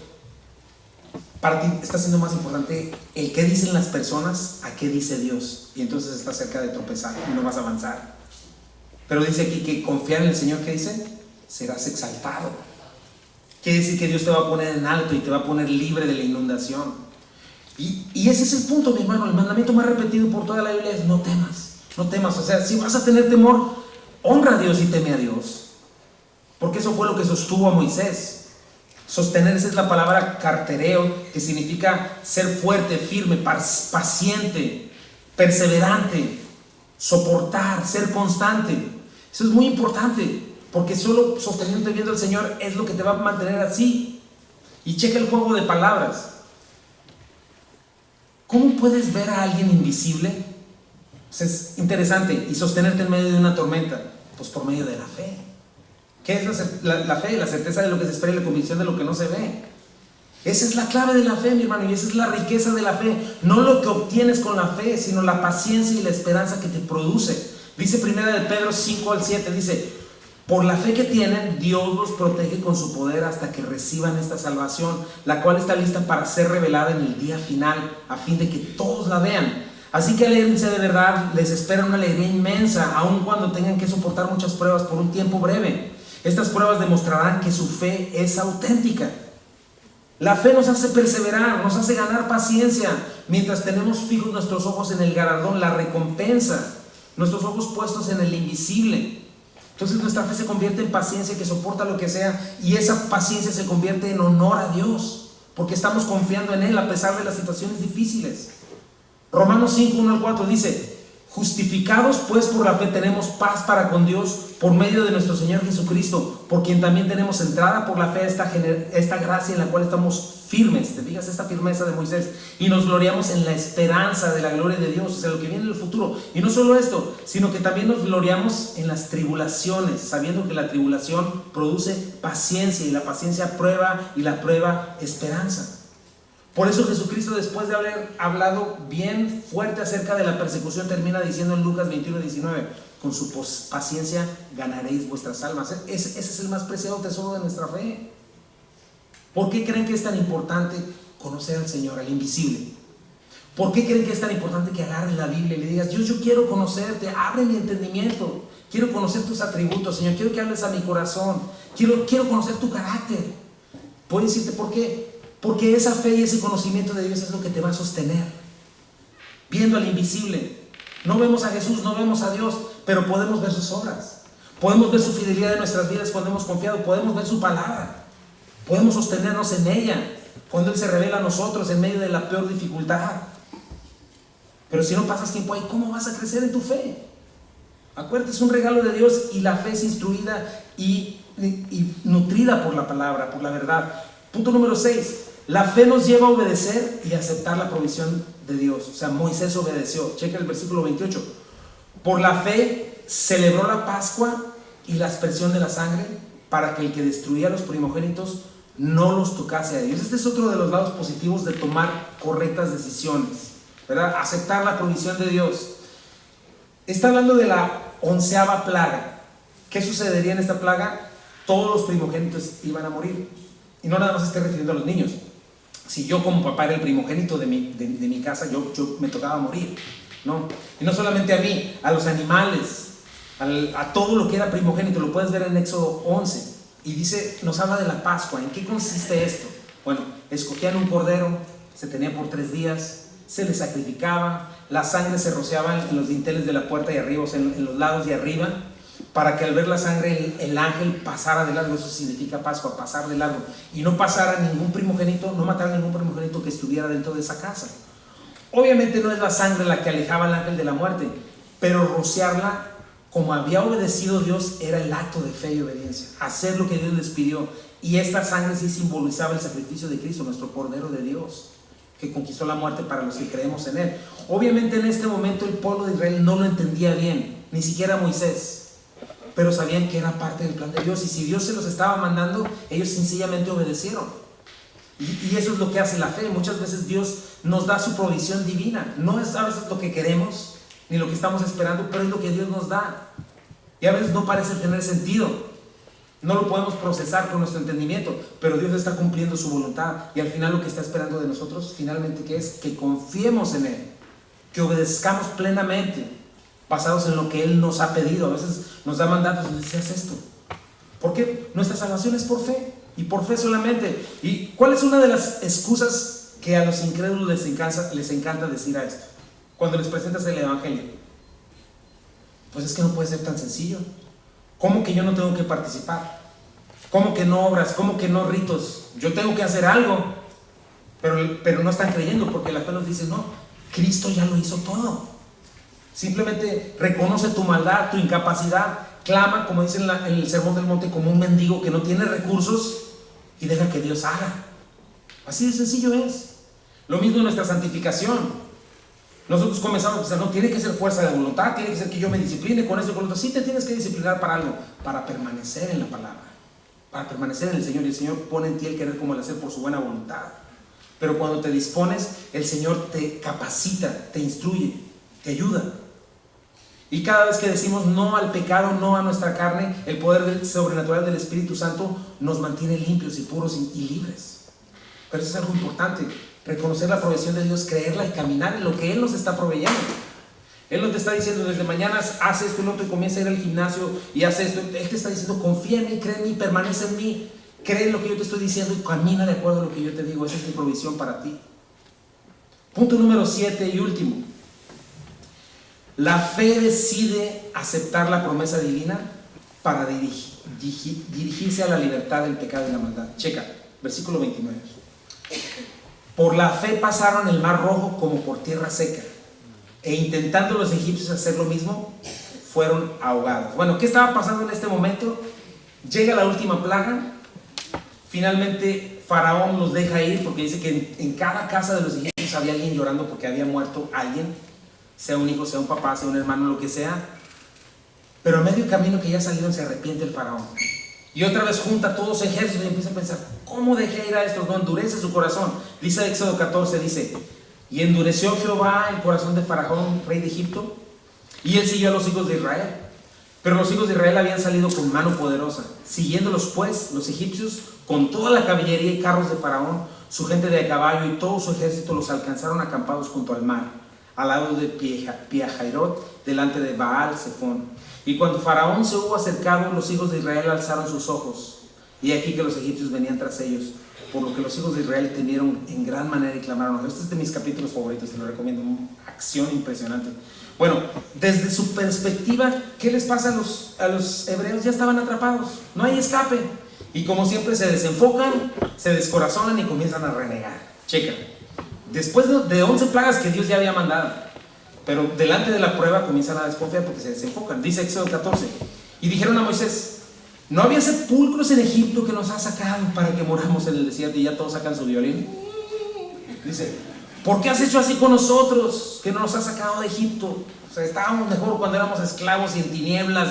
para ti está siendo más importante el qué dicen las personas a qué dice Dios, y entonces estás cerca de tropezar y no vas a avanzar. Pero dice aquí que confiar en el Señor, ¿qué dice? Serás exaltado. Quiere decir que Dios te va a poner en alto y te va a poner libre de la inundación. Y ese es el punto, mi hermano. El mandamiento más repetido por toda la Biblia es no temas, no temas. O sea, si vas a tener temor, honra a Dios y teme a Dios, porque eso fue lo que sostuvo a Moisés. Sostener, esa es la palabra cartereo, que significa ser fuerte, firme, paciente, perseverante, soportar, ser constante. Eso es muy importante, porque solo sosteniendo y viendo al Señor es lo que te va a mantener así. Y checa el juego de palabras. ¿Cómo puedes ver a alguien invisible? Pues es interesante. Y sostenerte en medio de una tormenta, pues por medio de la fe. ¿Qué es la fe? La certeza de lo que se espera y la convicción de lo que no se ve. Esa es la clave de la fe, mi hermano, y esa es la riqueza de la fe. No lo que obtienes con la fe, sino la paciencia y la esperanza que te produce. Dice 1 de Pedro 5-7, dice, por la fe que tienen, Dios los protege con su poder hasta que reciban esta salvación, la cual está lista para ser revelada en el día final, a fin de que todos la vean. Así que alégrense de verdad, les espera una alegría inmensa, aun cuando tengan que soportar muchas pruebas por un tiempo breve. Estas pruebas demostrarán que su fe es auténtica. La fe nos hace perseverar, nos hace ganar paciencia, mientras tenemos fijos nuestros ojos en el galardón, la recompensa, nuestros ojos puestos en el invisible. Entonces nuestra fe se convierte en paciencia que soporta lo que sea, y esa paciencia se convierte en honor a Dios, porque estamos confiando en Él a pesar de las situaciones difíciles. Romanos 5:1-4 dice, Justificados pues por la fe tenemos paz para con Dios por medio de nuestro Señor Jesucristo, por quien también tenemos entrada por la fe esta gracia en la cual estamos firmes. Te fijas esta firmeza de Moisés, y nos gloriamos en la esperanza de la gloria de Dios, o sea, lo que viene en el futuro. Y no solo esto, sino que también nos gloriamos en las tribulaciones, sabiendo que la tribulación produce paciencia, y la paciencia prueba, y la prueba esperanza. Por eso Jesucristo, después de haber hablado bien fuerte acerca de la persecución, termina diciendo en Lucas 21:19: con su paciencia ganaréis vuestras almas. Ese es el más preciado tesoro de nuestra fe. ¿Por qué creen que es tan importante conocer al Señor, al invisible? ¿Por qué creen que es tan importante que agarres la Biblia y le digas: Dios, yo quiero conocerte, abre mi entendimiento, quiero conocer tus atributos, Señor, quiero que hables a mi corazón, quiero conocer tu carácter? Puedo decirte por qué. Porque esa fe y ese conocimiento de Dios es lo que te va a sostener. Viendo al invisible. No vemos a Jesús, no vemos a Dios, pero podemos ver sus obras. Podemos ver su fidelidad en nuestras vidas cuando hemos confiado. Podemos ver su palabra. Podemos sostenernos en ella cuando Él se revela a nosotros en medio de la peor dificultad. Pero si no pasas tiempo ahí, ¿cómo vas a crecer en tu fe? Acuérdate, es un regalo de Dios, y la fe es instruida y nutrida por la palabra, por la verdad. Punto número 6. La fe nos lleva a obedecer y aceptar la provisión de Dios. O sea, Moisés obedeció. Checa el versículo 28. Por la fe celebró la Pascua y la aspersión de la sangre, para que el que destruía a los primogénitos no los tocase a ellos. Este es otro de los lados positivos de tomar correctas decisiones, ¿verdad? Aceptar la provisión de Dios. Está hablando de la 11ª plaga. ¿Qué sucedería en esta plaga? Todos los primogénitos iban a morir. Y no nada más estoy refiriendo a los niños. Si yo como papá era el primogénito de mi casa, yo me tocaba morir, ¿no? Y no solamente a mí, a los animales, a todo lo que era primogénito. Lo puedes ver en Éxodo 11. Y dice, nos habla de la Pascua. ¿En qué consiste esto? Bueno, escogían un cordero, se tenía por 3 días, se le sacrificaba, la sangre se rociaba en los dinteles de la puerta y arriba, o sea, en los lados y arriba, para que al ver la sangre el ángel pasara de largo. Eso significa Pascua, pasar de largo, y no pasara ningún primogénito, no matara ningún primogénito que estuviera dentro de esa casa. Obviamente no es la sangre la que alejaba al ángel de la muerte, pero rociarla, como había obedecido Dios, era el acto de fe y obediencia, hacer lo que Dios les pidió. Y esta sangre sí simbolizaba el sacrificio de Cristo, nuestro Cordero de Dios, que conquistó la muerte para los que creemos en Él. Obviamente en este momento el pueblo de Israel no lo entendía bien, ni siquiera Moisés, pero sabían que era parte del plan de Dios, y si Dios se los estaba mandando, ellos sencillamente obedecieron. Y eso es lo que hace la fe. Muchas veces Dios nos da su provisión divina. No es a veces lo que queremos ni lo que estamos esperando, pero es lo que Dios nos da, y a veces no parece tener sentido, no lo podemos procesar con nuestro entendimiento, pero Dios está cumpliendo su voluntad, y al final lo que está esperando de nosotros finalmente, ¿qué es? Que confiemos en Él, que obedezcamos plenamente, basados en lo que Él nos ha pedido. A veces nos da mandatos y nos dice: haz esto. ¿Por qué? Nuestra salvación es por fe, y por fe solamente. ¿Y cuál es una de las excusas que a los incrédulos les encanta decir a esto cuando les presentas el evangelio? Pues es que no puede ser tan sencillo. ¿Cómo que yo no tengo que participar? ¿Cómo que no obras? ¿Cómo que no ritos? Yo tengo que hacer algo. Pero no están creyendo, porque la fe nos dice: no, Cristo ya lo hizo todo. Simplemente reconoce tu maldad, tu incapacidad, clama, como dice en el Sermón del Monte, como un mendigo que no tiene recursos, y deja que Dios haga. Así de sencillo es. Lo mismo en nuestra santificación. Nosotros comenzamos a pensar: no, tiene que ser fuerza de voluntad, tiene que ser que yo me discipline con eso y con lo otro. Sí, te tienes que disciplinar para algo, para permanecer en la palabra, para permanecer en el Señor, y el Señor pone en ti el querer como el hacer por su buena voluntad. Pero cuando te dispones, el Señor te capacita, te instruye, te ayuda. Y cada vez que decimos no al pecado, no a nuestra carne, el poder sobrenatural del Espíritu Santo nos mantiene limpios y puros y libres. Pero eso es algo importante: reconocer la provisión de Dios, creerla y caminar en lo que Él nos está proveyendo. Él no te está diciendo: desde mañana haz esto y lo otro, y comienza a ir al gimnasio y haz esto. Él te está diciendo: confía en mí, cree en mí, permanece en mí, cree en lo que yo te estoy diciendo y camina de acuerdo a lo que yo te digo. Esa es mi provisión para ti. Punto número 7 y último: la fe decide aceptar la promesa divina para dirigirse a la libertad del pecado y la maldad. Checa, versículo 29. Por la fe pasaron el mar rojo como por tierra seca, e intentando los egipcios hacer lo mismo, fueron ahogados. Bueno, ¿qué estaba pasando en este momento? Llega la última plaga. Finalmente Faraón los deja ir porque dice que en cada casa de los egipcios había alguien llorando porque había muerto alguien, sea un hijo, sea un papá, sea un hermano, lo que sea. Pero a medio camino que ya salieron se arrepiente el Faraón. Y otra vez junta todos los ejércitos y empieza a pensar, ¿cómo dejé ir a estos? No, endurece su corazón. Dice Éxodo 14, dice, y endureció Jehová el corazón de Faraón, rey de Egipto, y él siguió a los hijos de Israel. Pero los hijos de Israel habían salido con mano poderosa, siguiéndolos pues los egipcios con toda la caballería y carros de Faraón, su gente de a caballo y todo su ejército los alcanzaron acampados junto al mar, al lado de Piahairot, delante de Baal Zephón. Y cuando Faraón se hubo acercado, los hijos de Israel alzaron sus ojos, y aquí que los egipcios venían tras ellos, por lo que los hijos de Israel temieron en gran manera y clamaron. Este es de mis capítulos favoritos, te lo recomiendo, una acción impresionante. Bueno, desde su perspectiva, ¿qué les pasa a los hebreos? Ya estaban atrapados, no hay escape. Y como siempre se desenfocan, se descorazonan y comienzan a renegar. Checa, después de 11 plagas que Dios ya había mandado, pero delante de la prueba comienzan a desconfiar porque se desenfocan. Dice Éxodo 14, y dijeron a Moisés, ¿no había sepulcros en Egipto que nos ha sacado para que moramos en el desierto? Y ya todos sacan su violín. Dice, ¿por qué has hecho así con nosotros, que no nos has sacado de Egipto? O sea, estábamos mejor cuando éramos esclavos y en tinieblas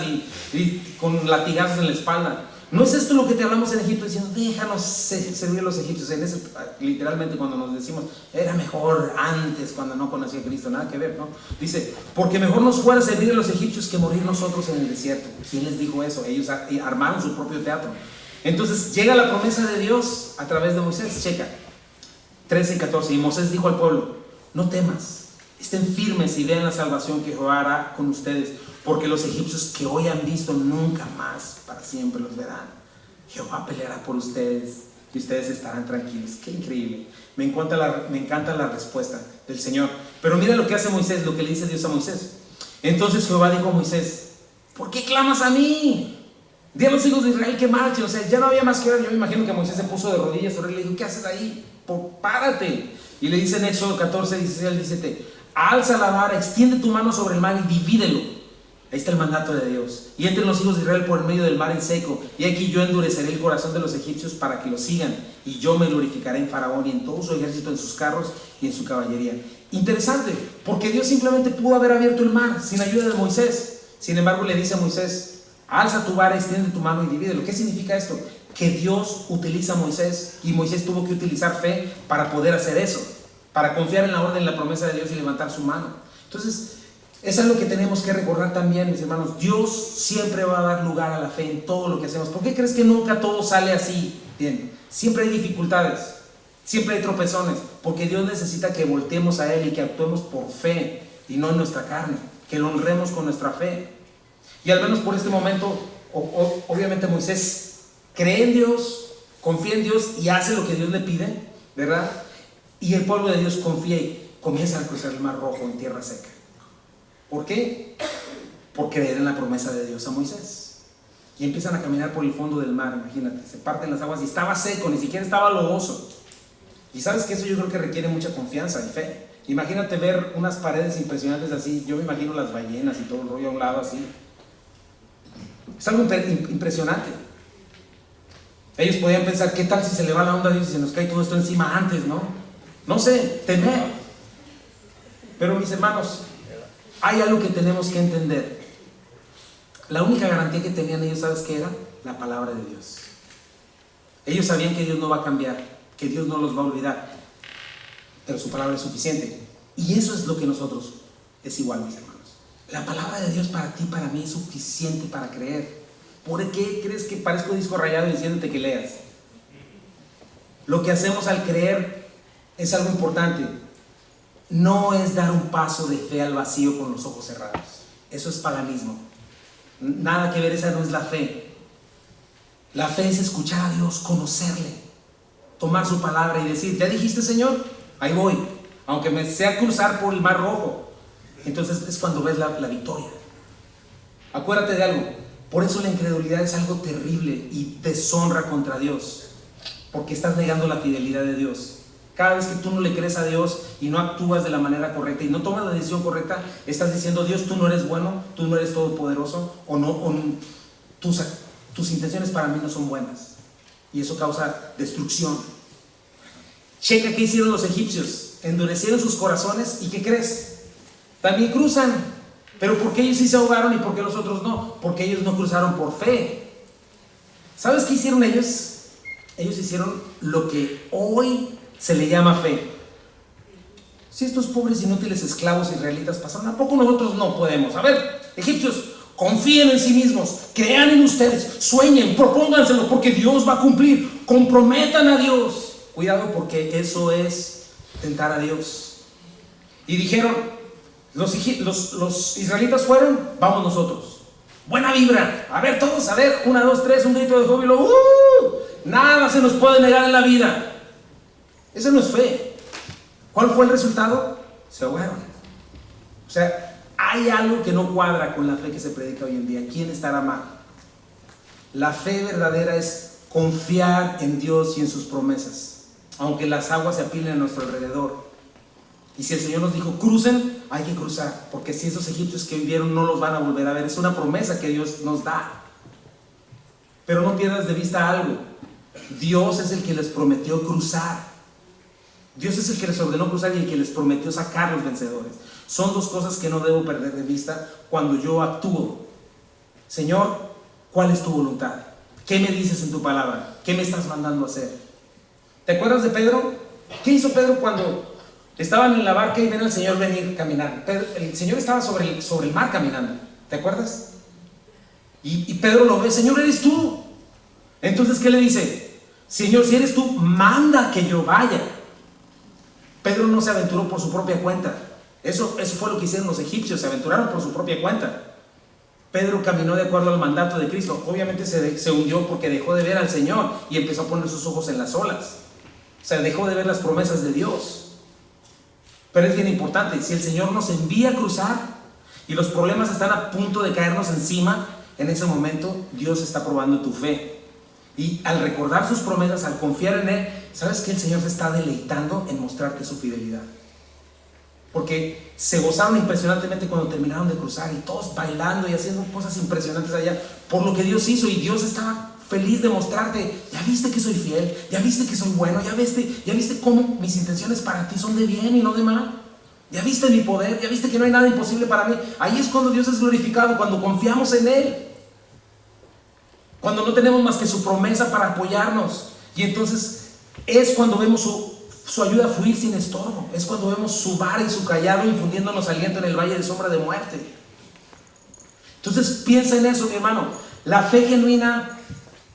y con latigazos en la espalda. ¿No es esto lo que te hablamos en Egipto diciendo, déjanos servir a los egipcios? En ese, literalmente cuando nos decimos, era mejor antes cuando no conocía a Cristo, nada que ver, ¿no? Dice, porque mejor nos fuera servir a los egipcios que morir nosotros en el desierto. ¿Quién les dijo eso? Ellos armaron su propio teatro. Entonces llega la promesa de Dios a través de Moisés. Checa 13 y 14, y Moisés dijo al pueblo, no temas, estén firmes y vean la salvación que Jehová hará con ustedes, porque los egipcios que hoy han visto nunca más para siempre los verán. Jehová peleará por ustedes y ustedes estarán tranquilos. Qué increíble. Me encanta la respuesta del Señor. Pero mira lo que hace Moisés, lo que le dice Dios a Moisés. Entonces Jehová dijo a Moisés, ¿por qué clamas a mí? Di a los hijos de Israel que marchen. O sea, ya no había más que ver. Yo me imagino que Moisés se puso de rodillas sobre él y le dijo, ¿qué haces ahí? Párate. Y le dice en Éxodo 14, 16 al 17, alza la vara, extiende tu mano sobre el mar y divídelo. Ahí está el mandato de Dios. Y entren los hijos de Israel por el medio del mar en seco. Y aquí yo endureceré el corazón de los egipcios para que los sigan. Y yo me glorificaré en Faraón y en todo su ejército, en sus carros y en su caballería. Interesante, porque Dios simplemente pudo haber abierto el mar sin ayuda de Moisés. Sin embargo, le dice a Moisés, alza tu vara, extiende tu mano y divídelo. ¿Qué significa esto? Que Dios utiliza a Moisés y Moisés tuvo que utilizar fe para poder hacer eso, para confiar en la orden y la promesa de Dios y levantar su mano. Entonces, eso es lo que tenemos que recordar también, mis hermanos. Dios siempre va a dar lugar a la fe en todo lo que hacemos. ¿Por qué crees que nunca todo sale así? Bien, siempre hay dificultades, siempre hay tropezones, porque Dios necesita que volteemos a Él y que actuemos por fe y no en nuestra carne, que lo honremos con nuestra fe. Y al menos por este momento, obviamente Moisés cree en Dios, confía en Dios y hace lo que Dios le pide, ¿verdad? Y el pueblo de Dios confía y comienza a cruzar el mar Rojo en tierra seca. ¿Por qué? Por creer en la promesa de Dios a Moisés. Y empiezan a caminar por el fondo del mar, imagínate, se parten las aguas y estaba seco, ni siquiera estaba lodoso. Y sabes que eso yo creo que requiere mucha confianza y fe. Imagínate ver unas paredes impresionantes así, yo me imagino las ballenas y todo el rollo a un lado así. Es algo impresionante. Ellos podían pensar, ¿qué tal si se le va la onda a Dios y se nos cae todo esto encima antes, no? No sé, temer. Pero mis hermanos, hay algo que tenemos que entender. La única garantía que tenían ellos, ¿sabes qué era? La palabra de Dios. Ellos sabían que Dios no va a cambiar, que Dios no los va a olvidar, pero su palabra es suficiente. Y eso es lo que nosotros es igual, mis hermanos. La palabra de Dios para ti, para mí es suficiente para creer. ¿Por qué crees que parezco disco rayado diciéndote que leas? Lo que hacemos al creer es algo importante. No es dar un paso de fe al vacío con los ojos cerrados. Eso es paganismo. Nada que ver, esa no es la fe. La fe es escuchar a Dios, conocerle, tomar su palabra y decir, ¿ya dijiste, Señor? Ahí voy, aunque me sea cruzar por el mar Rojo. Entonces es cuando ves la victoria. Acuérdate de algo, por eso la incredulidad es algo terrible y deshonra contra Dios, porque estás negando la fidelidad de Dios. Cada vez que tú no le crees a Dios y no actúas de la manera correcta y no tomas la decisión correcta, estás diciendo: Dios, tú no eres bueno, tú no eres todopoderoso, o tus intenciones para mí no son buenas. Y eso causa destrucción. Checa qué hicieron los egipcios. Endurecieron sus corazones y ¿qué crees? También cruzan. Pero ¿por qué ellos sí se ahogaron y por qué los otros no? Porque ellos no cruzaron por fe. ¿Sabes qué hicieron ellos? Ellos hicieron lo que hoy se le llama fe. Si estos pobres inútiles esclavos israelitas pasaron, ¿a poco nosotros no podemos? A ver, egipcios, confíen en sí mismos, crean en ustedes, sueñen, propónganselo, porque Dios va a cumplir. Comprometan a Dios. Cuidado, porque eso es tentar a Dios. Y dijeron, los israelitas fueron, vamos nosotros. Buena vibra. A ver todos, a ver, 1, 2, 3, un grito de júbilo. Nada se nos puede negar en la vida. Eso no es fe. ¿Cuál fue el resultado? Se ahogaron. O sea, hay algo que no cuadra con la fe que se predica hoy en día. ¿Quién estará mal? La fe verdadera es confiar en Dios y en sus promesas, aunque las aguas se apilen a nuestro alrededor. Y si el Señor nos dijo crucen, hay que cruzar, porque si esos egipcios que vivieron no los van a volver a ver. Es una promesa que Dios nos da. Pero no pierdas de vista algo: Dios es el que les prometió cruzar. Dios es el que les ordenó cruzar y el que les prometió sacar los vencedores. Son dos cosas que no debo perder de vista cuando yo actúo. Señor, ¿cuál es tu voluntad? ¿Qué me dices en tu palabra? ¿Qué me estás mandando a hacer? ¿Te acuerdas de Pedro? ¿Qué hizo Pedro cuando estaban en la barca y ven al Señor venir caminando? El Señor estaba sobre el mar caminando. ¿Te acuerdas? Y Pedro lo ve: Señor, eres tú. Entonces, ¿qué le dice? Señor, si eres tú, manda que yo vaya. Pedro no se aventuró por su propia cuenta. Eso fue lo que hicieron los egipcios, se aventuraron por su propia cuenta. Pedro caminó de acuerdo al mandato de Cristo. Obviamente se hundió porque dejó de ver al Señor y empezó a poner sus ojos en las olas. O sea, dejó de ver las promesas de Dios. Pero es bien importante: si el Señor nos envía a cruzar y los problemas están a punto de caernos encima, en ese momento Dios está probando tu fe. Y al recordar sus promesas, al confiar en Él, ¿sabes que el Señor se está deleitando en mostrarte su fidelidad? Porque se gozaron impresionantemente cuando terminaron de cruzar, y todos bailando y haciendo cosas impresionantes allá por lo que Dios hizo. Y Dios estaba feliz de mostrarte: ya viste que soy fiel, ya viste que soy bueno, ya viste cómo mis intenciones para ti son de bien y no de mal, ya viste mi poder, ya viste que no hay nada imposible para mí. Ahí es cuando Dios es glorificado, cuando confiamos en Él, cuando no tenemos más que su promesa para apoyarnos. Y entonces es cuando vemos su ayuda fluir sin estorbo. Es cuando vemos su vara y su callado infundiéndonos aliento en el valle de sombra de muerte. Entonces piensa en eso, mi hermano. La fe genuina,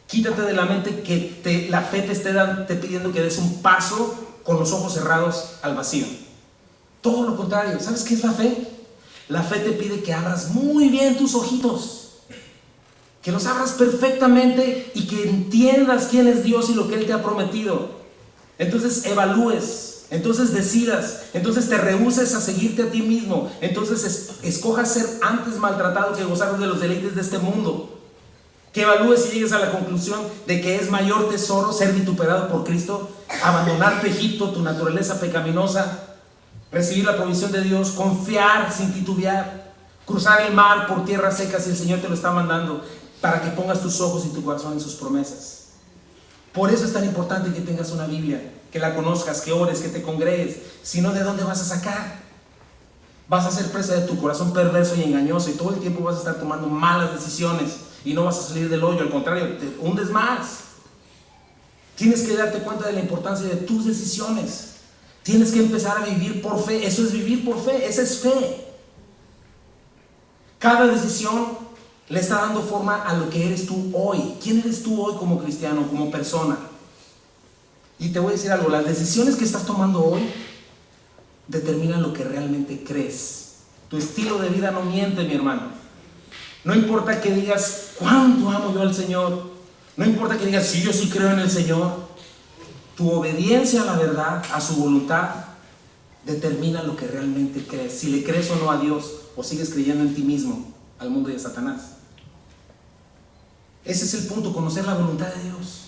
quítate de la mente que la fe te esté pidiendo que des un paso con los ojos cerrados al vacío. Todo lo contrario. ¿Sabes qué es la fe? La fe te pide que abras muy bien tus ojitos, que los abras perfectamente y que entiendas quién es Dios y lo que Él te ha prometido. Entonces evalúes, entonces decidas, entonces te rehúses a seguirte a ti mismo, entonces escojas ser antes maltratado que gozar de los deleites de este mundo. Que evalúes y llegues a la conclusión de que es mayor tesoro ser vituperado por Cristo, abandonar tu Egipto, tu naturaleza pecaminosa, recibir la provisión de Dios, confiar sin titubear, cruzar el mar por tierra seca si el Señor te lo está mandando, para que pongas tus ojos y tu corazón en sus promesas. Por eso es tan importante que tengas una Biblia, que la conozcas, que ores, que te congregues. Si no, ¿de dónde vas a sacar? Vas a ser presa de tu corazón perverso y engañoso, y todo el tiempo vas a estar tomando malas decisiones y no vas a salir del hoyo. Al contrario, te hundes más. Tienes que darte cuenta de la importancia de tus decisiones. Tienes que empezar a vivir por fe. Eso es vivir por fe, esa es fe. Cada decisión le está dando forma a lo que eres tú hoy. ¿Quién eres tú hoy como cristiano, como persona? Y te voy a decir algo: las decisiones que estás tomando hoy determinan lo que realmente crees. Tu estilo de vida no miente, mi hermano. No importa que digas cuánto amo yo al Señor, no importa que digas sí, yo sí creo en el Señor. Tu obediencia a la verdad, a su voluntad, determina lo que realmente crees. Si le crees o no a Dios, o sigues creyendo en ti mismo, al mundo y a Satanás. Ese es el punto: conocer la voluntad de Dios,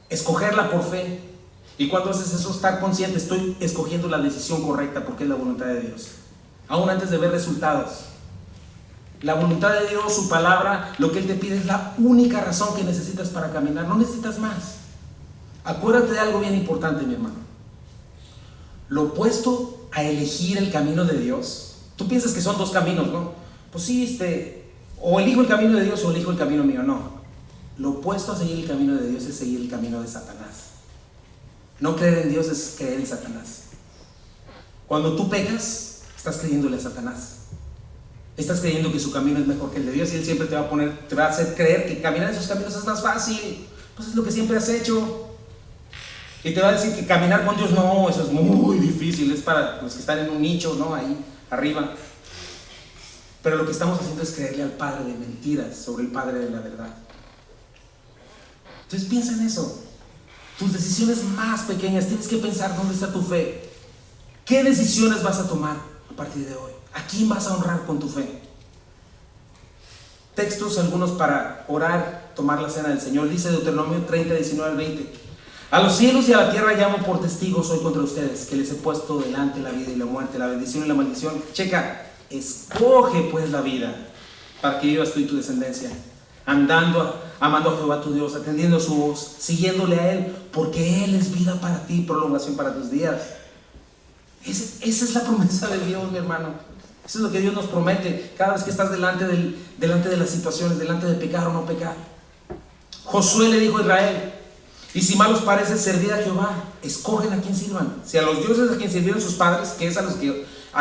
escogerla por fe. Y cuando haces eso, estar consciente, estoy escogiendo la decisión correcta porque es la voluntad de Dios. Aún antes de ver resultados. La voluntad de Dios, su palabra, lo que Él te pide es la única razón que necesitas para caminar. No necesitas más. Acuérdate de algo bien importante, mi hermano. Lo opuesto a elegir el camino de Dios. Tú piensas que son dos caminos, ¿no? Pues sí, o elijo el camino de Dios o elijo el camino mío. No. Lo opuesto a seguir el camino de Dios es seguir el camino de Satanás. No creer en Dios es creer en Satanás. Cuando tú pecas, estás creyéndole a Satanás. Estás creyendo que su camino es mejor que el de Dios y Él siempre te va a hacer creer que caminar en sus caminos es más fácil. Pues es lo que siempre has hecho. Y te va a decir que caminar con Dios, no, eso es muy difícil, es para los que están en un nicho, ¿no? Ahí arriba. Pero lo que estamos haciendo es creerle al padre de mentiras sobre el padre de la verdad. Entonces piensa en eso. Tus decisiones más pequeñas, tienes que pensar dónde está tu fe. ¿Qué decisiones vas a tomar a partir de hoy? ¿A quién vas a honrar con tu fe? Textos algunos para orar, tomar la cena del Señor. Dice Deuteronomio 30, 19 al 20. A los cielos y a la tierra llamo por testigos hoy contra ustedes, que les he puesto delante la vida y la muerte, la bendición y la maldición. Checa, escoge pues la vida, para que vivas tú y tu descendencia, amando a Jehová tu Dios, atendiendo su voz, siguiéndole a Él, porque Él es vida para ti, prolongación para tus días. Esa es la promesa de Dios, mi hermano. Eso es lo que Dios nos promete cada vez que estás delante de las situaciones, delante de pecar o no pecar. Josué le dijo a Israel: y si mal os parece servir a Jehová, escogen a quien sirvan. Si a los dioses a quien sirvieron sus padres, que es a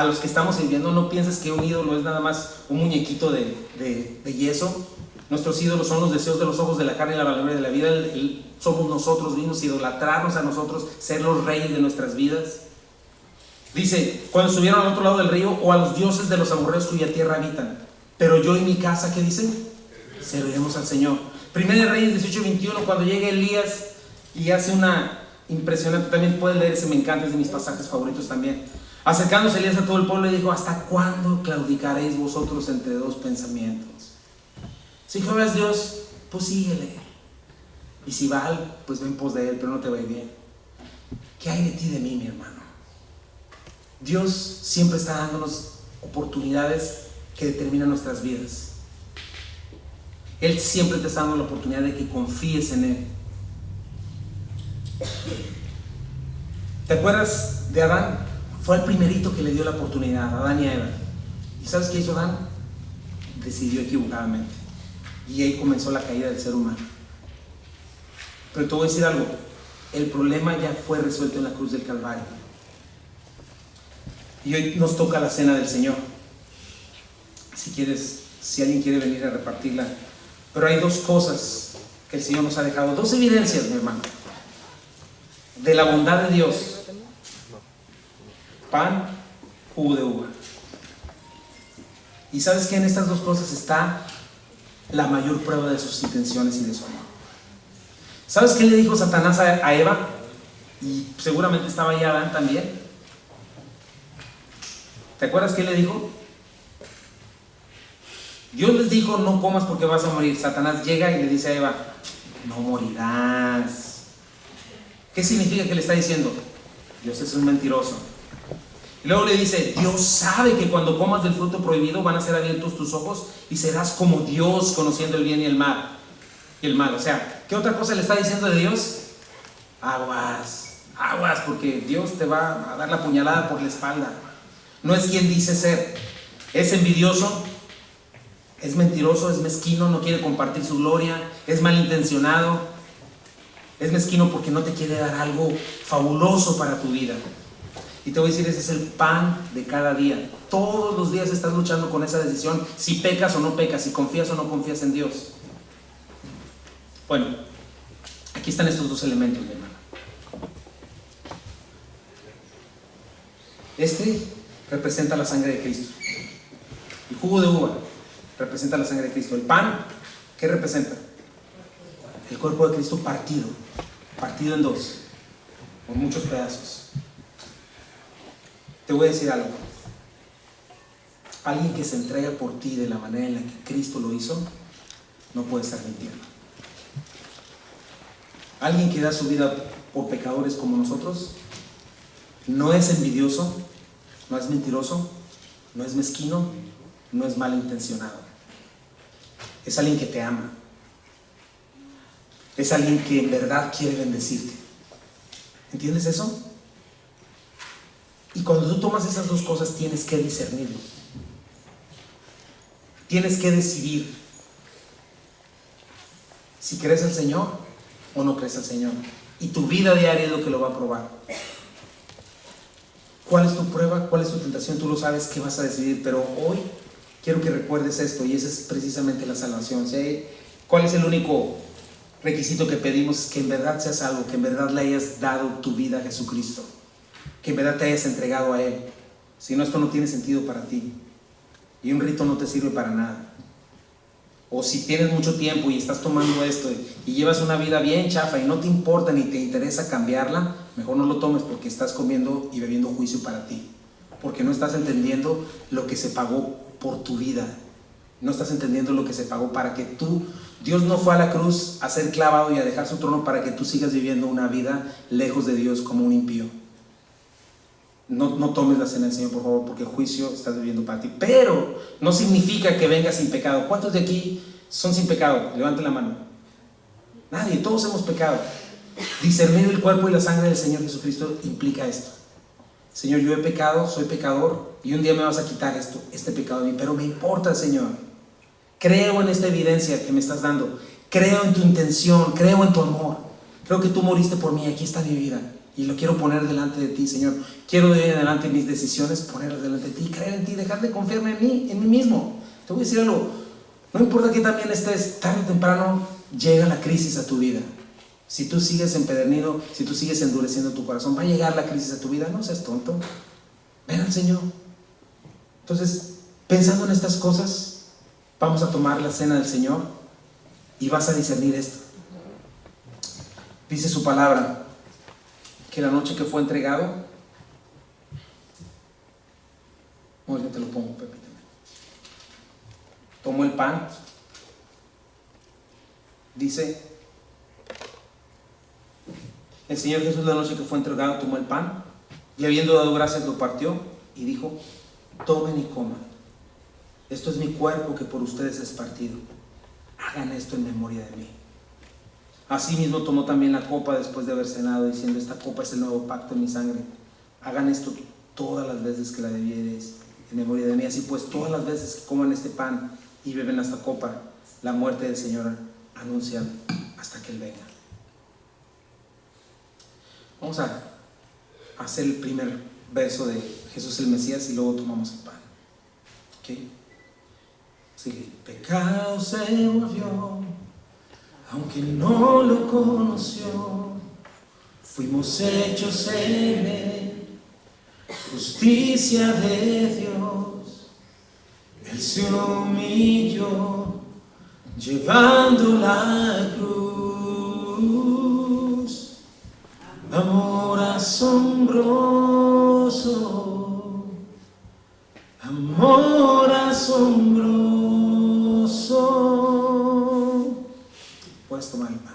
los que estamos sirviendo, no pienses que un ídolo es nada más un muñequito de yeso. Nuestros ídolos son los deseos de los ojos, de la carne y la vanagloria de la vida. Somos nosotros mismos, idolatrarnos a nosotros, ser los reyes de nuestras vidas. Dice, cuando estuvieron al otro lado del río, o a los dioses de los amorreos cuya tierra habitan. Pero yo y mi casa, ¿qué dicen? Serviremos al Señor. Primera de Reyes 18:21, cuando llega Elías y hace una impresionante, también puedes leer ese, me encanta, es de mis pasajes favoritos también. Acercándose Elías a todo el pueblo y dijo: ¿hasta cuándo claudicaréis vosotros entre dos pensamientos? Si Jehová es Dios, pues síguele. Y si Baal, pues ven pos de él, pero no te va a ir bien. ¿Qué hay de ti de mí, mi hermano? Dios siempre está dándonos oportunidades que determinan nuestras vidas. Él siempre te está dando la oportunidad de que confíes en Él. ¿Te acuerdas de Adán? Fue el primerito que le dio la oportunidad, Adán y a Eva. ¿Y sabes qué hizo Adán? Decidió equivocadamente. Y ahí comenzó la caída del ser humano. Pero te voy a decir algo: el problema ya fue resuelto en la cruz del Calvario. Y hoy nos toca la cena del Señor. Si alguien quiere venir a repartirla. Pero hay dos cosas que el Señor nos ha dejado, dos evidencias, mi hermano, de la bondad de Dios: pan, jugo de uva. Y sabes que en estas dos cosas está la mayor prueba de sus intenciones y de su amor. ¿Sabes qué le dijo Satanás a Eva? Y seguramente estaba ahí Adán también. ¿Te acuerdas qué le dijo? Dios les dijo: no comas porque vas a morir. Satanás llega y le dice a Eva: no morirás. ¿Qué significa que le está diciendo? Dios es un mentiroso. Y luego le dice: Dios sabe que cuando comas del fruto prohibido van a ser abiertos tus ojos y serás como Dios, conociendo el bien y el mal. O sea, ¿qué otra cosa le está diciendo de Dios? Aguas, porque Dios te va a dar la puñalada por la espalda. No es quien dice ser. Es envidioso, es mentiroso, es mezquino, no quiere compartir su gloria, es malintencionado, es mezquino porque no te quiere dar algo fabuloso para tu vida. Y te voy a decir, ese es el pan de cada día. Todos los días estás luchando con esa decisión, si pecas o no pecas, si confías o no confías en Dios. Bueno, aquí están estos dos elementos, mi hermano. Este representa la sangre de Cristo. El jugo de uva representa la sangre de Cristo. El pan, ¿qué representa? El cuerpo de Cristo partido en dos, con muchos pedazos. Te voy a decir algo: alguien que se entrega por ti de la manera en la que Cristo lo hizo, no puede estar mintiendo. Alguien que da su vida por pecadores como nosotros, no es envidioso, no es mentiroso, no es mezquino, no es malintencionado. Es alguien que te ama. Es alguien que en verdad quiere bendecirte. ¿Entiendes eso? Y cuando tú tomas esas dos cosas tienes que discernirlo. Tienes que decidir si crees al Señor o no crees al Señor. Y tu vida diaria es lo que lo va a probar. ¿Cuál es tu prueba? ¿Cuál es tu tentación? Tú lo sabes que vas a decidir, pero hoy quiero que recuerdes esto, y ese es precisamente la salvación. ¿Sí? ¿Cuál es el único requisito que pedimos? Que en verdad seas salvo, que en verdad le hayas dado tu vida a Jesucristo, que en verdad te hayas entregado a Él. Si no, esto no tiene sentido para ti, y un rito no te sirve para nada. O si tienes mucho tiempo y estás tomando esto y llevas una vida bien chafa y no te importa ni te interesa cambiarla, mejor no lo tomes, porque estás comiendo y bebiendo juicio para ti, porque no estás entendiendo lo que se pagó por tu vida. No estás entendiendo lo que se pagó para que tú... Dios no fue a la cruz a ser clavado y a dejar su trono para que tú sigas viviendo una vida lejos de Dios como un impío. No tomes la cena del Señor, por favor, porque el juicio estás viviendo para ti. Pero no significa que vengas sin pecado. ¿Cuántos de aquí son sin pecado? Levanten la mano. Nadie, todos hemos pecado. Discernir el cuerpo y la sangre del Señor Jesucristo implica esto. Señor, yo he pecado, soy pecador, y un día me vas a quitar este pecado de mí, pero me importa, Señor. Creo en esta evidencia que me estás dando. Creo en tu intención, creo en tu amor. Creo que tú moriste por mí, aquí está mi vida. Y lo quiero poner delante de ti, Señor. Quiero de hoy en adelante mis decisiones ponerlas delante de ti, creer en ti, dejar de confiarme en mí mismo. Te voy a decir algo, no importa que también estés, tarde o temprano llega la crisis a tu vida. Si tú sigues empedernido, si tú sigues endureciendo tu corazón, va a llegar la crisis a tu vida. No seas tonto, ven al Señor. Entonces, pensando en estas cosas, vamos a tomar la cena del Señor y vas a discernir esto. Dice su palabra que la noche que fue entregado, yo te lo pongo, permíteme. Tomó el pan, dice, el Señor Jesús la noche que fue entregado tomó el pan y habiendo dado gracias lo partió y dijo: tomen y coman, esto es mi cuerpo que por ustedes es partido, hagan esto en memoria de mí. Asimismo tomó también la copa después de haber cenado, diciendo: esta copa es el nuevo pacto en mi sangre, hagan esto todas las veces que la bebiereis en memoria de mí. Así pues, todas las veces que coman este pan y beben esta copa, la muerte del Señor anuncian hasta que Él venga. Vamos a hacer el primer verso de Jesús el Mesías y luego tomamos el pan. ¿Ok? Sigue. Pecado se volvió, aunque no lo conoció, fuimos hechos en Él, justicia de Dios. Él se humilló, llevando la cruz. Amor asombroso, amor asombroso. Puedes tomar el pan.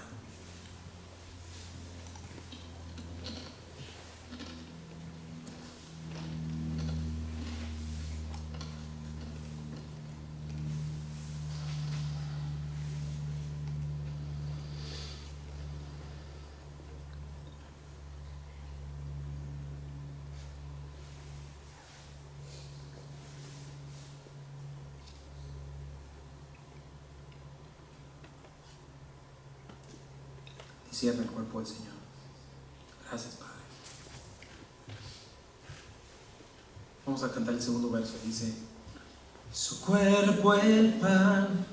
Cierra el cuerpo del Señor. Gracias, Padre. Vamos a cantar el segundo verso. Dice: su cuerpo el pan,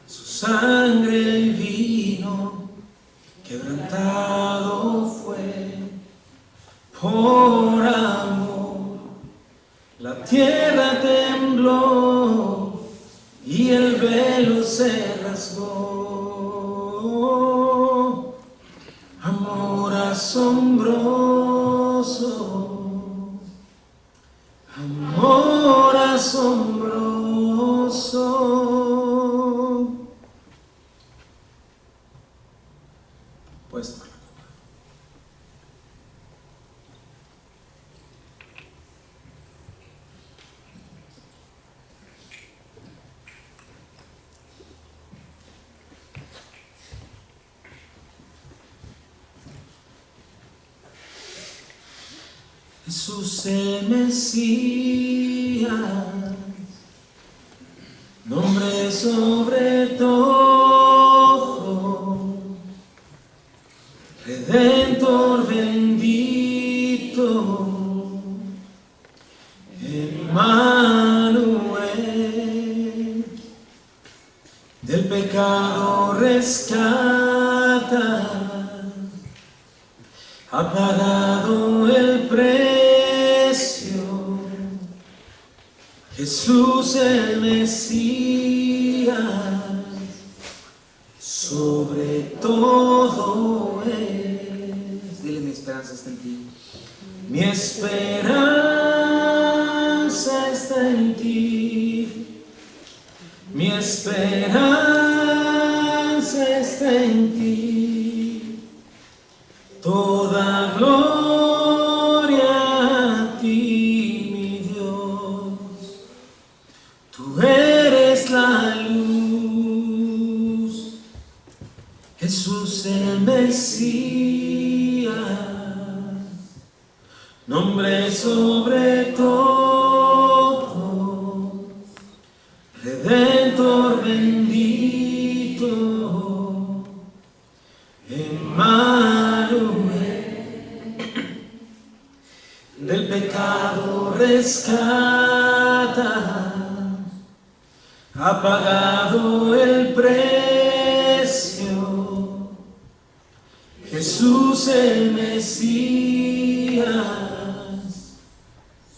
su sangre el vino, quebrantado fue por amor. La tierra tembló y el velo se rasgó. Amor asombroso, amor asombroso. Pues Jesús el Mesías, nombre sobre todo, Redentor bendito, Emmanuel, del pecado rescata, ha pagado el precio. Jesús el Mesías, sobre todo es. Dile: mi esperanza está en ti. Mi esperanza está en ti. Mi esperanza está en ti. Toda gloria a ti, mi Dios. Tú eres la luz, Jesús el Mesías, nombre sobre todo, Redentor bendito, Emmanuel, del pecado rescata, ha pagado el precio. Jesús el Mesías,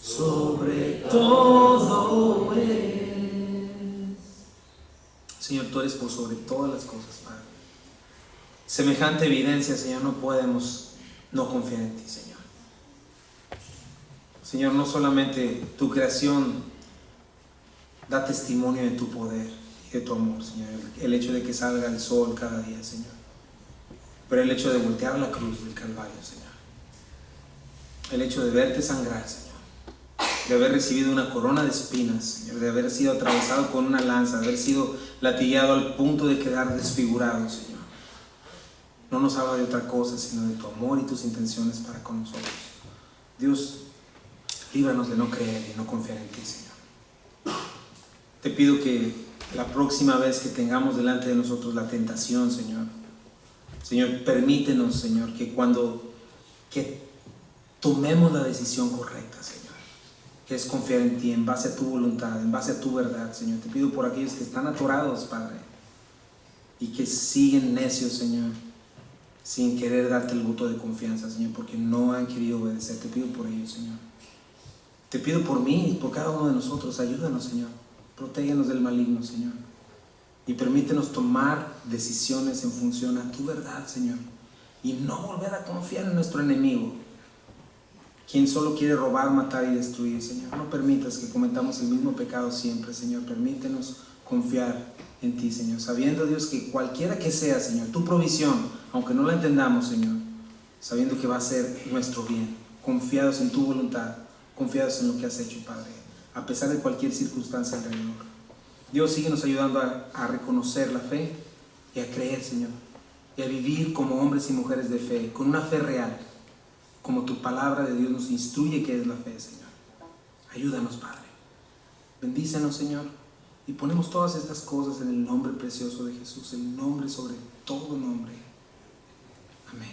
sobre todo es. Señor, tú eres por sobre todas las cosas, Padre. Semejante evidencia, Señor, no podemos no confiar en ti, Señor. Señor, no solamente tu creación da testimonio de tu poder y de tu amor, Señor. El hecho de que salga el sol cada día, Señor. Pero el hecho de voltear la cruz del Calvario, Señor. El hecho de verte sangrar, Señor. De haber recibido una corona de espinas, Señor. De haber sido atravesado con una lanza. De haber sido latigado al punto de quedar desfigurado, Señor. No nos habla de otra cosa, sino de tu amor y tus intenciones para con nosotros. Dios, líbranos de no creer y no confiar en ti, Señor. Te pido que la próxima vez que tengamos delante de nosotros la tentación, Señor, permítenos, Señor, que tomemos la decisión correcta, Señor, que es confiar en ti, en base a tu voluntad, en base a tu verdad, Señor. Te pido por aquellos que están atorados, Padre, y que siguen necios, Señor, sin querer darte el voto de confianza, Señor, porque no han querido obedecer. Te pido por ellos, Señor. Te pido por mí y por cada uno de nosotros. Ayúdanos, Señor. Protégenos del maligno, Señor. Y permítenos tomar decisiones en función a tu verdad, Señor. Y no volver a confiar en nuestro enemigo, quien solo quiere robar, matar y destruir, Señor. No permitas que cometamos el mismo pecado siempre, Señor. Permítenos confiar en ti, Señor. Sabiendo, Dios, que cualquiera que sea, Señor, tu provisión, aunque no la entendamos, Señor, sabiendo que va a ser nuestro bien. Confiados en tu voluntad, confiados en lo que has hecho, Padre, a pesar de cualquier circunstancia alrededor. Dios, síguenos ayudando a reconocer la fe y a creer, Señor, y a vivir como hombres y mujeres de fe, con una fe real, como tu palabra de Dios nos instruye que es la fe, Señor. Ayúdanos, Padre. Bendícenos, Señor, y ponemos todas estas cosas en el nombre precioso de Jesús, el nombre sobre todo nombre. Amén.